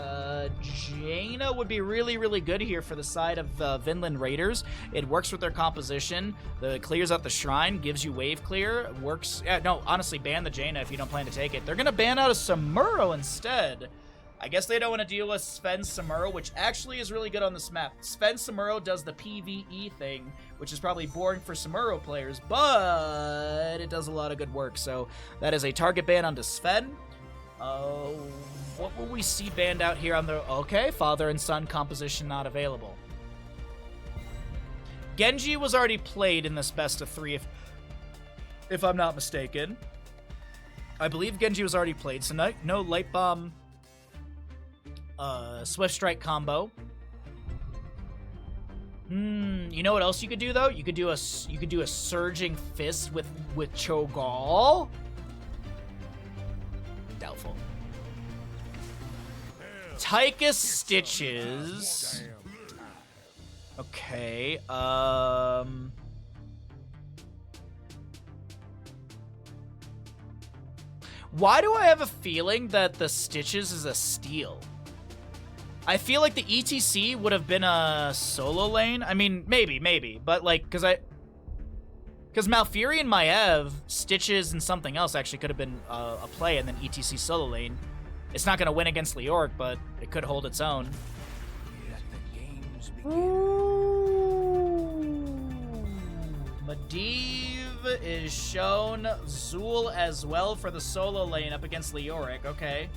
Jaina would be really, really good here for the side of Vinland Raiders. It works with their composition. The clears out the shrine, gives you wave clear, works. Yeah, no, honestly, ban the Jaina if you don't plan to take it. They're gonna ban out a Samuro instead. I guess they don't want to deal with Sven Samuro, which actually is really good on this map. Sven Samuro does the PvE thing, which is probably boring for Samuro players, but it does a lot of good work. So that is a target ban onto Sven. What will we see banned out here on the... Okay, father and son composition not available. Genji was already played in this best of 3, if I'm not mistaken. I believe Genji was already played, so no Light Bomb, Swift Strike combo. You know what else you could do though? You could do a Surging Fist with Cho'Gall. Doubtful. Tychus Stitches. Okay. Why do I have a feeling that the Stitches is a steal? I feel like the ETC would have been a solo lane. I mean, maybe. But, like, because Malfuri and Maiev, Stitches, and something else actually could have been a play, and then ETC solo lane. It's not going to win against Leoric, but it could hold its own. Medivh is shown Zul as well for the solo lane up against Leoric. Okay.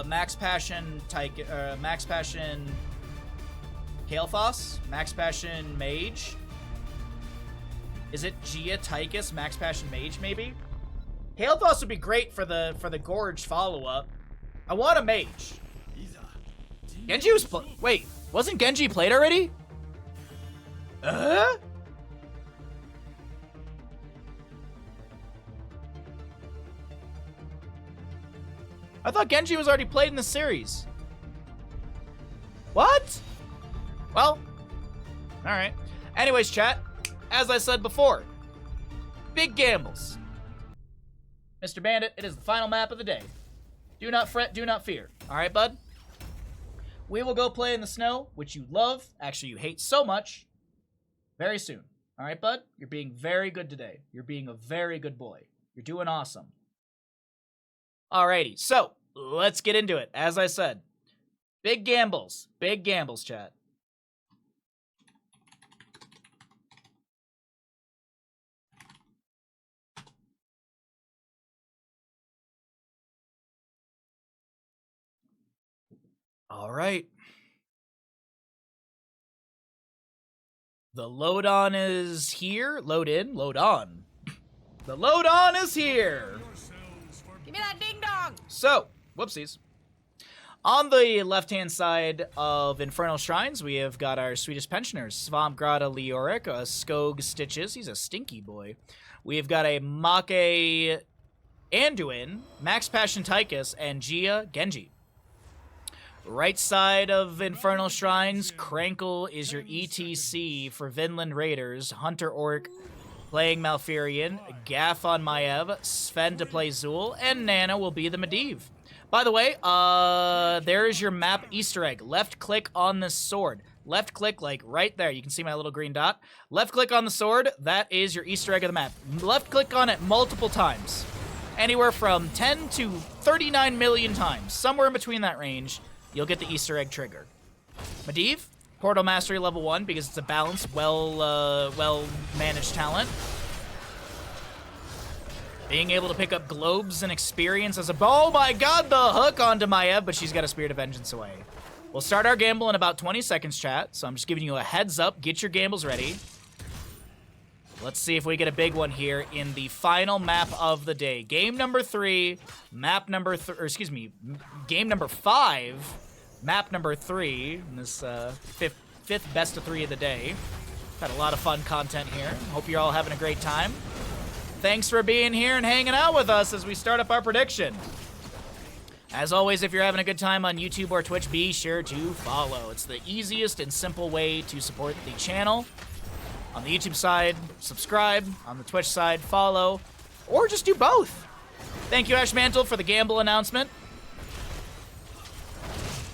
Max Passion Max Passion Kael'thas, Max Passion Mage. Is it Gia Tychus Max Passion Mage maybe? Kael'thas would be great for the Gorge follow-up. I want a mage. Genji was wait, wasn't Genji played already? I thought Genji was already played in the series. What? Well, alright. Anyways, chat, as I said before, big gambles. Mr. Bandit, it is the final map of the day. Do not fret, do not fear. Alright, bud? We will go play in the snow, which you love, actually you hate so much, very soon. Alright, bud? You're being very good today. You're being a very good boy. You're doing awesome. Alrighty, so let's get into it. As I said, big gambles, chat. All right. The load on is here. Load in, load on. The load on is here. Give me that ding dong! So, whoopsies. On the left-hand side of Infernal Shrines, we have got our Swedish pensioners. Svampgrada Leoric, a Skog Stitches. He's a stinky boy. We've got a Make Anduin, Max Passion Tychus, and Gia Genji. Right side of Infernal Shrines, Krankle is your ETC for Vinland Raiders. Hunter Orc playing Malfurion, Gaff on Maiev, Sven to play Zul, and Nana will be the Medivh. By the way, there is your map Easter egg. Left click on this sword. Left click, like right there. You can see my little green dot. Left click on the sword. That is your Easter egg of the map. Left click on it multiple times. Anywhere from 10 to 39 million times. Somewhere in between that range, you'll get the Easter egg trigger. Medivh, Portal Mastery level 1 because it's a balanced, well-managed talent. Being able to pick up globes and experience as a... Oh my god, the hook onto Maiev, but she's got a Spirit of Vengeance away. We'll start our gamble in about 20 seconds, chat, so I'm just giving you a heads up. Get your gambles ready. Let's see if we get a big one here in the final map of the day. Game number 3, map number... game number 5, map number 3, in this fifth best of 3 of the day. Had a lot of fun content here. Hope you're all having a great time. Thanks for being here and hanging out with us as we start up our prediction. As always, if you're having a good time on YouTube or Twitch, be sure to follow. It's the easiest and simple way to support the channel. On the YouTube side, subscribe. On the Twitch side, follow. Or just do both. Thank you, Ash Mantle, for the gamble announcement.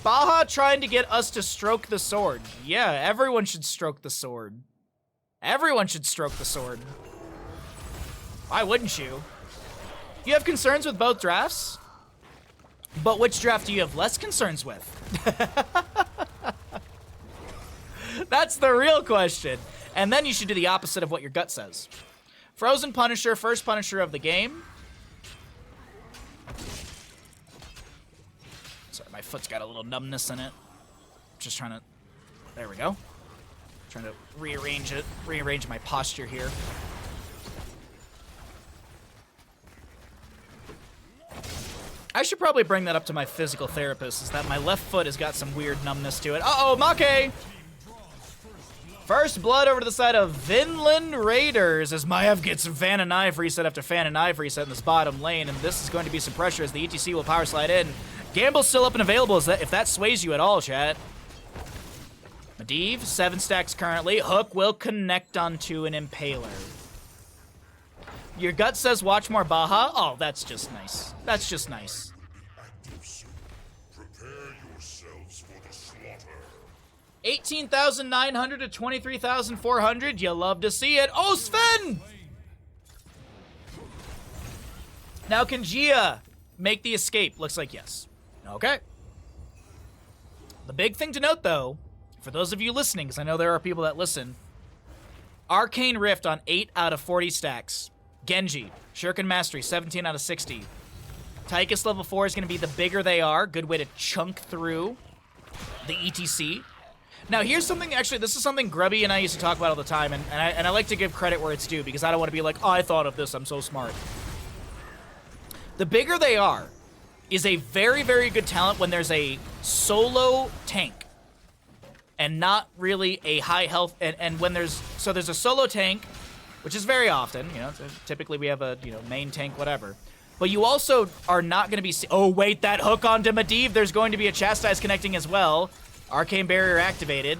Baha trying to get us to stroke the sword. Yeah, everyone should stroke the sword. Everyone should stroke the sword. Why wouldn't you? You have concerns with both drafts? But which draft do you have less concerns with? That's the real question. And then you should do the opposite of what your gut says. Frozen Punisher, first Punisher of the game. Sorry, my foot's got a little numbness in it. Just trying to There we go. Trying to rearrange my posture here. I should probably bring that up to my physical therapist, is that my left foot has got some weird numbness to it. Uh-oh, Make! First blood over to the side of Vinland Raiders as Maev gets Fan and Knife reset after Fan and Knife reset in this bottom lane, and this is going to be some pressure as the ETC will power slide in. Gamble's still up and available, if that sways you at all, chat. Medivh, 7 stacks currently. Hook will connect onto an Impaler. Your gut says watch more Baja. Oh, that's just nice. That's just nice. Prepare yourselves for the slaughter. 18,900 to 23,400. You love to see it. Oh, Sven! Now, can Gia make the escape? Looks like yes. Okay. The big thing to note, though, for those of you listening, because I know there are people that listen, Arcane Rift on 8 out of 40 stacks. Genji, Shuriken Mastery, 17 out of 60. Tychus level 4 is going to be the bigger they are. Good way to chunk through the ETC. Now, here's something, actually, this is something Grubby and I used to talk about all the time, and I like to give credit where it's due, because I don't want to be like, oh, I thought of this, I'm so smart. The bigger they are is a very, very good talent when there's a solo tank and not really a high health, and when there's a solo tank, which is very often, you know, typically we have a, you know, main tank, whatever. But you also are not going to be... Oh, wait, that hook onto Medivh. There's going to be a Chastise connecting as well. Arcane Barrier activated.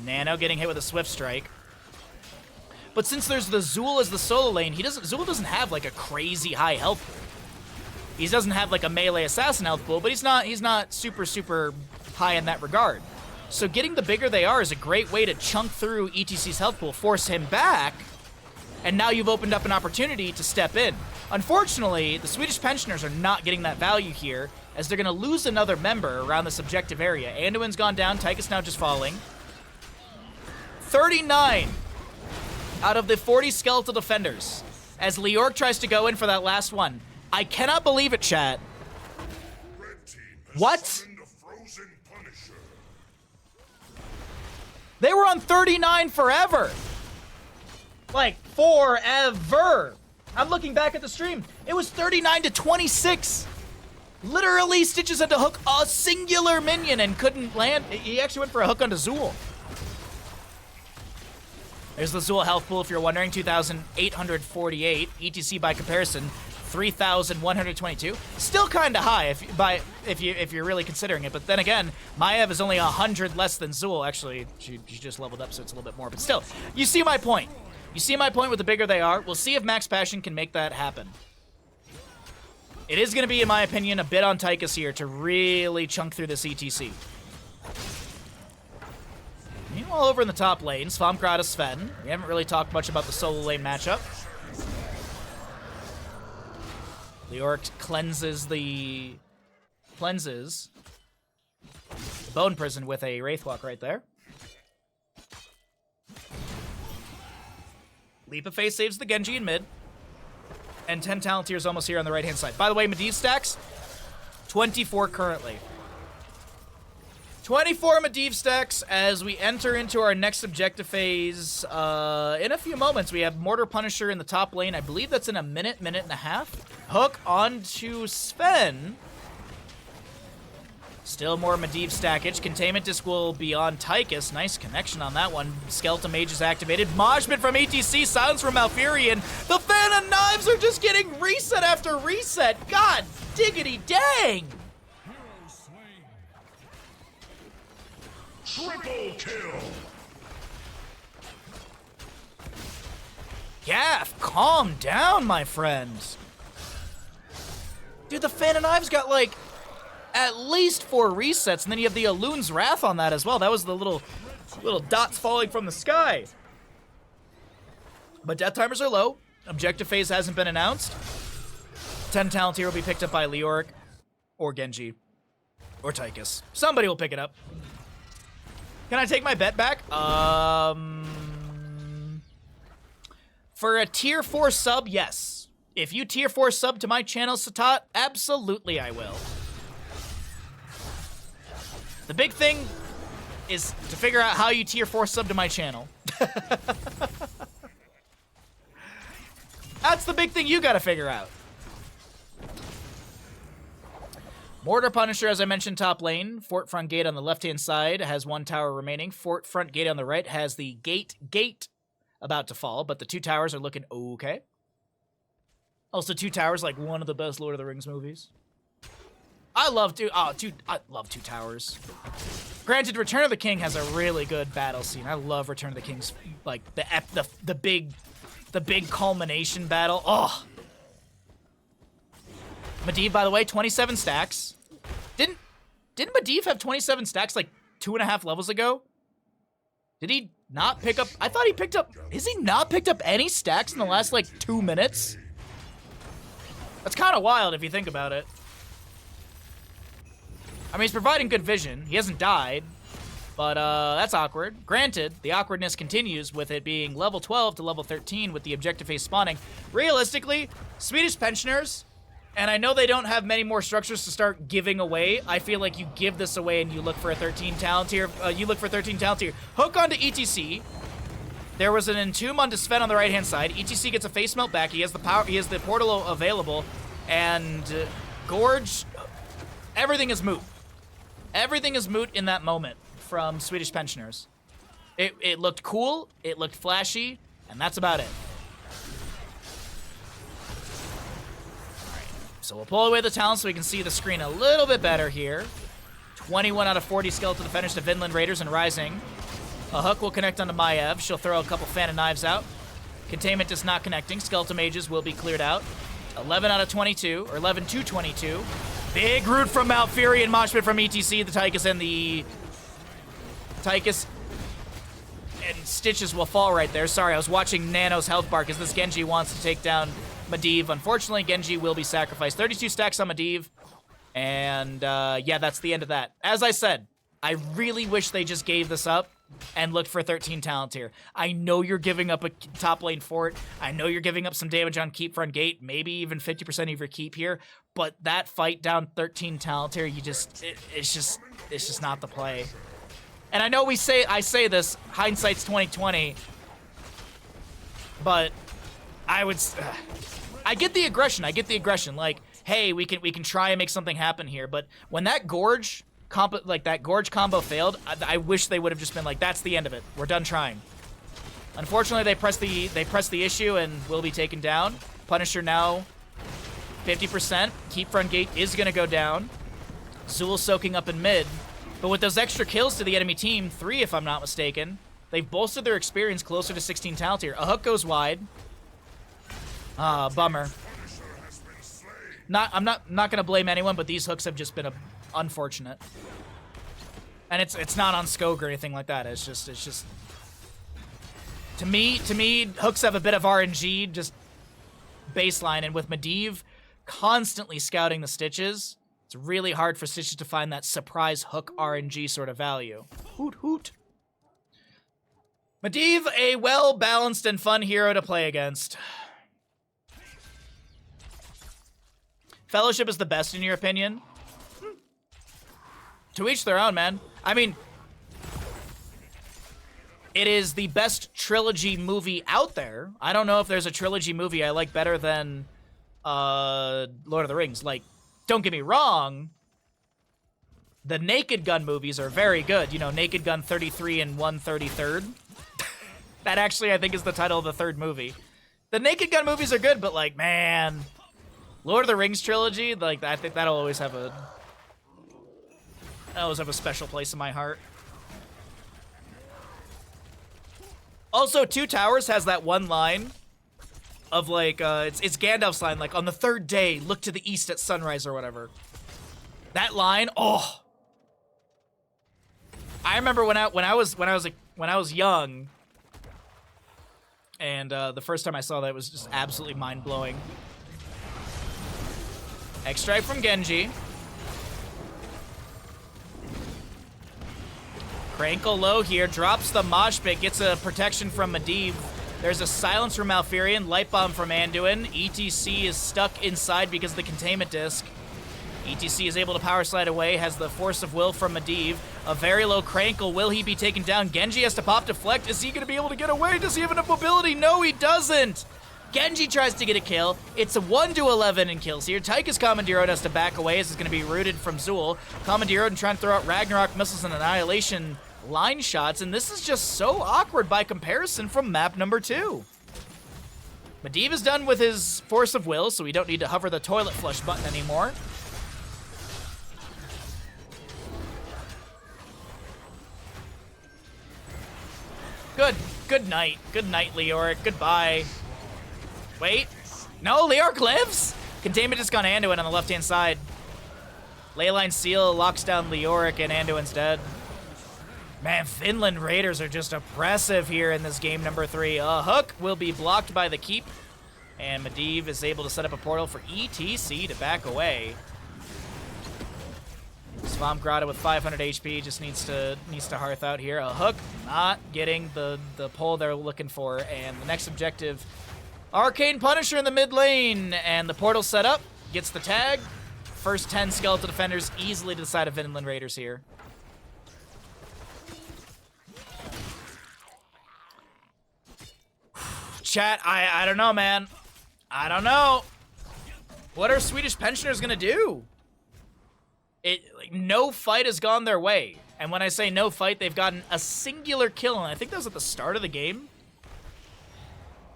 Nano getting hit with a Swift Strike. But since there's the Zool as the solo lane, Zool doesn't have, like, a crazy high health pool. He doesn't have, like, a melee assassin health pool, but he's not super, super high in that regard. So getting the bigger they are is a great way to chunk through ETC's health pool, force him back, and now you've opened up an opportunity to step in. Unfortunately, the Swedish pensioners are not getting that value here, as they're going to lose another member around this objective area. Anduin's gone down, Tychus now just falling. 39 out of the 40 skeletal defenders, as Leorc tries to go in for that last one. I cannot believe it, chat. Red team has What? summoned a frozen Punisher. They were on 39 forever. Like, forever. I'm looking back at the stream. It was 39 to 26. Literally, Stitches had to hook a singular minion and couldn't land. He actually went for a hook onto Zool. There's the Zool health pool, if you're wondering. 2,848. ETC by comparison, 3,122. Still kind of high if you're really considering it. But then again, Maev is only 100 less than Zool. Actually, she just leveled up, so it's a little bit more. But still, you see my point. You see my point with the bigger they are. We'll see if Max Passion can make that happen. It is going to be, in my opinion, a bit on Tychus here to really chunk through this ETC. Meanwhile, over in the top lane, Svamkrata Sven. We haven't really talked much about the solo lane matchup. Leorc cleanses the Bone Prison with a Wraithwalk right there. Leap of Faith saves the Genji in mid. And 10 Talontiers almost here on the right-hand side. By the way, Medivh stacks, 24 currently. 24 Medivh stacks as we enter into our next objective phase. In a few moments, we have Mortar Punisher in the top lane. I believe that's in a minute and a half. Hook onto Sven. Still more Medivh stackage. Containment Disc will be on Tychus. Nice connection on that one. Skeleton Mage is activated. Moshpit from ETC. Silence from Malfurion. The Fan and Knives are just getting reset after reset. God diggity dang. Triple kill. Gaff, calm down, my friend. Dude, the Fan and Knives got like at least 4 resets, and then you have the Alun's Wrath on that as well. That was the little dots falling from the sky. But death timers are low. Objective phase hasn't been announced. 10 talent here will be picked up by Leorc, or Genji, or Tychus. Somebody will pick it up. Can I take my bet back? For a tier 4 sub, yes. If you tier 4 sub to my channel, Satat, absolutely I will. The big thing is to figure out how you tier 4 sub to my channel. That's the big thing you gotta figure out. Mortar Punisher, as I mentioned, top lane. Fort front gate on the left-hand side has 1 tower remaining. Fort front gate on the right has the gate about to fall, but the 2 towers are looking okay. Also, 2 towers, like one of the best Lord of the Rings movies. I love I love 2 towers. Granted, Return of the King has a really good battle scene. I love Return of the King's, like, the big culmination battle. Oh. Medivh, by the way, 27 stacks. Didn't Medivh have 27 stacks like 2.5 levels ago? Did he not pick up? I thought he picked up. Has he not picked up any stacks in the last like 2 minutes? That's kind of wild if you think about it. I mean, he's providing good vision. He hasn't died, but that's awkward. Granted, the awkwardness continues with it being level 12 to level 13 with the objective phase spawning. Realistically, Swedish pensioners, and I know they don't have many more structures to start giving away. I feel like you give this away and you look for a 13 talent tier. Hook onto ETC. There was an Entomb onto Sven on the right-hand side. ETC gets a face melt back. He has the power. He has the portal available, and Gorge. Everything is moot. Everything is moot in that moment from Swedish pensioners. It looked cool. It looked flashy, and that's about it. So we'll pull away the talent so we can see the screen a little bit better here. 21 out of 40 skeletal defenders to Vinland Raiders and Rising. A hook will connect onto Maiev. She'll throw a couple fan of knives out. Containment is not connecting. Skeletal mages will be cleared out. 11 out of 22, or 11 to 22. Big root from Malfurion, Moshpit from ETC. The Tychus and Stitches will fall right there. Sorry, I was watching Nano's health bar because this Genji wants to take down Medivh. Unfortunately, Genji will be sacrificed. 32 stacks on Medivh. And, yeah, that's the end of that. As I said, I really wish they just gave this up and looked for 13 talent here. I know you're giving up a top lane fort. I know you're giving up some damage on keep front gate, maybe even 50% of your keep here. But that fight down 13 talent here, it's just not the play. And I know I say this, hindsight's 2020, but I get the aggression. Like, hey, we can try and make something happen here. But when that Gorge combo failed, I wish they would have just been like, that's the end of it. We're done trying. Unfortunately, they pressed the issue and will be taken down. Punisher now 50%. Keep front gate is gonna go down. Zool soaking up in mid. But with those extra kills to the enemy team, 3 if I'm not mistaken, they've bolstered their experience closer to 16 talent here. A hook goes wide. Bummer. I'm not gonna blame anyone, but these hooks have just been unfortunate. And it's not on Skog or anything like that. It's just to me, hooks have a bit of RNG, just baseline, and with Medivh constantly scouting the Stitches, it's really hard for Stitches to find that surprise hook RNG sort of value. Hoot hoot. Medivh, a well-balanced and fun hero to play against. Fellowship is the best in your opinion? To each their own, man. I mean, it is the best trilogy movie out there. I don't know if there's a trilogy movie I like better than Lord of the Rings. Like, don't get me wrong, the Naked Gun movies are very good. You know, Naked Gun 33 and 133rd. That actually, I think, is the title of the 3rd movie. The Naked Gun movies are good, but, like, man, Lord of the Rings trilogy, like, I think that'll always have a special place in my heart. Also, Two Towers has that one line of, like, it's Gandalf's line, like, on the 3rd day, look to the east at sunrise or whatever. That line, oh. I remember when I was young, and the first time I saw that, it was just absolutely mind-blowing. X-Strike from Genji. Crankle low here, drops the mosh pit, gets a protection from Medivh. There's a silence from Malfurion, light bomb from Anduin. ETC is stuck inside because of the containment disc. ETC is able to power slide away, has the force of will from Medivh. A very low Crankle. Will he be taken down? Genji has to pop deflect. Is he going to be able to get away? Does he have enough mobility? No, he doesn't. Genji tries to get a kill. It's a 1-11 in kills here. Tychus Commandero has to back away as it's going to be rooted from Zool. Commandero trying to throw out Ragnarok missiles and Annihilation line shots, and this is just so awkward by comparison from map number 2. Medivh is done with his force of will, so we don't need to hover the toilet flush button anymore. Good night. Good night, Leoric. Goodbye. Wait. No, Leoric lives? Containment just got Anduin on the left-hand side. Leyline Seal locks down Leoric, and Anduin's dead. Man, Finland Raiders are just oppressive here in this game number 3. A hook will be blocked by the keep, and Medivh is able to set up a portal for ETC to back away. Swamp Grotto with 500 HP just needs to hearth out here. A hook not getting the pull they're looking for, and the next objective, Arcane Punisher in the mid lane, and the portal set up, gets the tag. First 10 Skeletal Defenders easily to the side of Finland Raiders here. Chat, I don't know, man. I don't know. What are Swedish pensioners gonna do? No fight has gone their way. And when I say no fight, they've gotten a singular kill, and I think that was at the start of the game.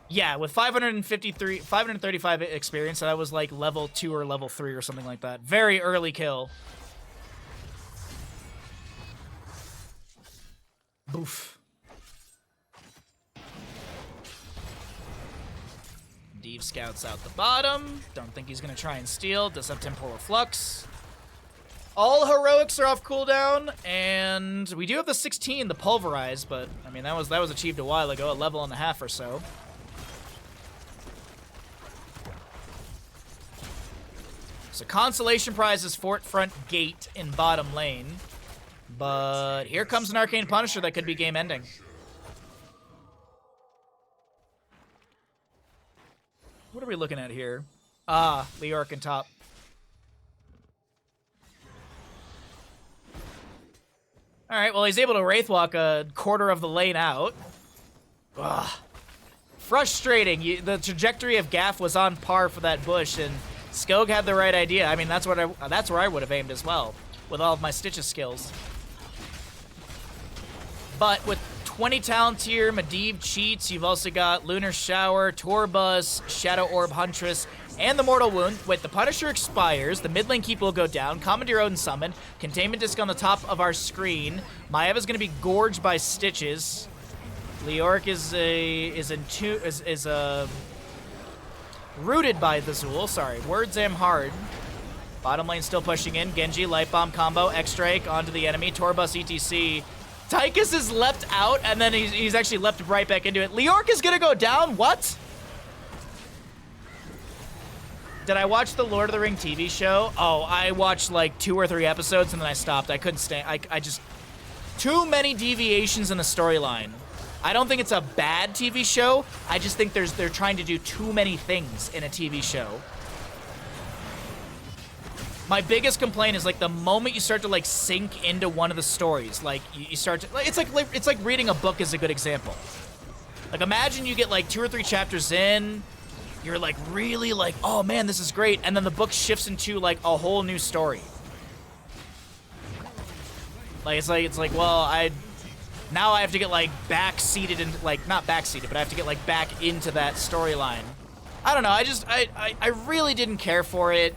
Yeah, with 535 experience, that was like level 2 or level 3 or something like that. Very early kill. Boof. Medivh scouts out the bottom. Don't think he's gonna try and steal. Does have Temporal Flux. All heroics are off cooldown, and we do have the 16, the Pulverize, but I mean that was achieved a while ago, a level and a half or so. So consolation prize is Fort Front Gate in bottom lane, but here comes an Arcane Punisher that could be game ending. What are we looking at here? Ah, Leoric in top. All right, well, he's able to Wraithwalk a quarter of the lane out. Ugh. Frustrating. The trajectory of Gaff was on par for that bush, and Skog had the right idea. I mean, that's where I would have aimed as well, with all of my Stitches skills. But with 20 talents here, Medivh cheats. You've also got Lunar Shower, Torbus, Shadow Orb Huntress, and the Mortal Wound. Wait, the Punisher expires. The mid lane keep will go down. Commandeer Odin summoned. Containment disc on the top of our screen. Maeva's going to be gorged by Stitches. Leoric is rooted by the Zool. Sorry, words am hard. Bottom lane still pushing in. Genji, Light Bomb combo, X-Drake onto the enemy. Torbus ETC. Tychus is leapt out, and then he's actually leapt right back into it. Leoric is going to go down? What? Did I watch the Lord of the Ring TV show? Oh, I watched like 2 or 3 episodes and then I stopped. I couldn't stand. I just too many deviations in the storyline. I don't think it's a bad TV show. I just think they're trying to do too many things in a TV show. My biggest complaint is like the moment you start to like sink into one of the stories, like you start to it's like reading a book is a good example. Like imagine you get like 2 or 3 chapters in. You're like really like, oh man, this is great. And then the book shifts into like a whole new story. Like, it's like, well, now I have to get like back-seated and like, not back-seated, but I have to get like back into that storyline. I don't know. I really didn't care for it.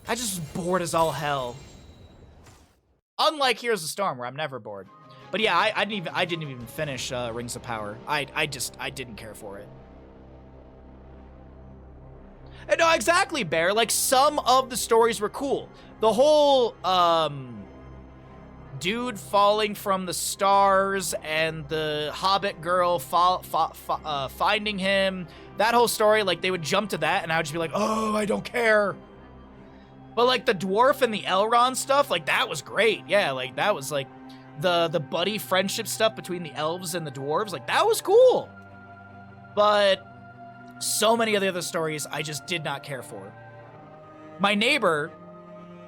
I just was bored as all hell. Unlike Heroes of Storm, where I'm never bored. But yeah, I didn't even finish Rings of Power. I didn't care for it. And no, exactly, Bear. Like, some of the stories were cool. The whole, dude falling from the stars and the Hobbit girl finding him, that whole story, like, they would jump to that, and I would just be like, oh, I don't care. But, like, the dwarf and the Elrond stuff, like, that was great. Yeah, like, that was, like, the buddy friendship stuff between the elves and the dwarves, like, that was cool. But so many of the other stories I just did not care for. My neighbor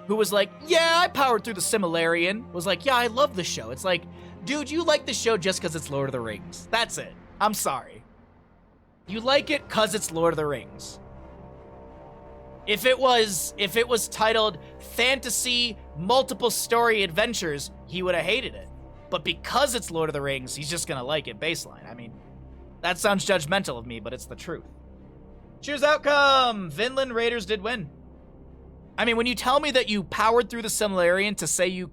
who was like, yeah, I powered through the Similarian, was like, yeah, I love the show. It's like, dude, you like the show just because it's Lord of the Rings. That's it. I'm sorry. You like it because it's Lord of the Rings. If it was titled Fantasy Multiple Story Adventures, he would have hated it. But because it's Lord of the Rings, he's just gonna like it baseline. I mean, that sounds judgmental of me, but it's the truth. Choose outcome! Vinland Raiders did win. I mean, when you tell me that you powered through the Similarian to say you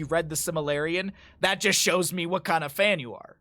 read the Similarian, that just shows me what kind of fan you are.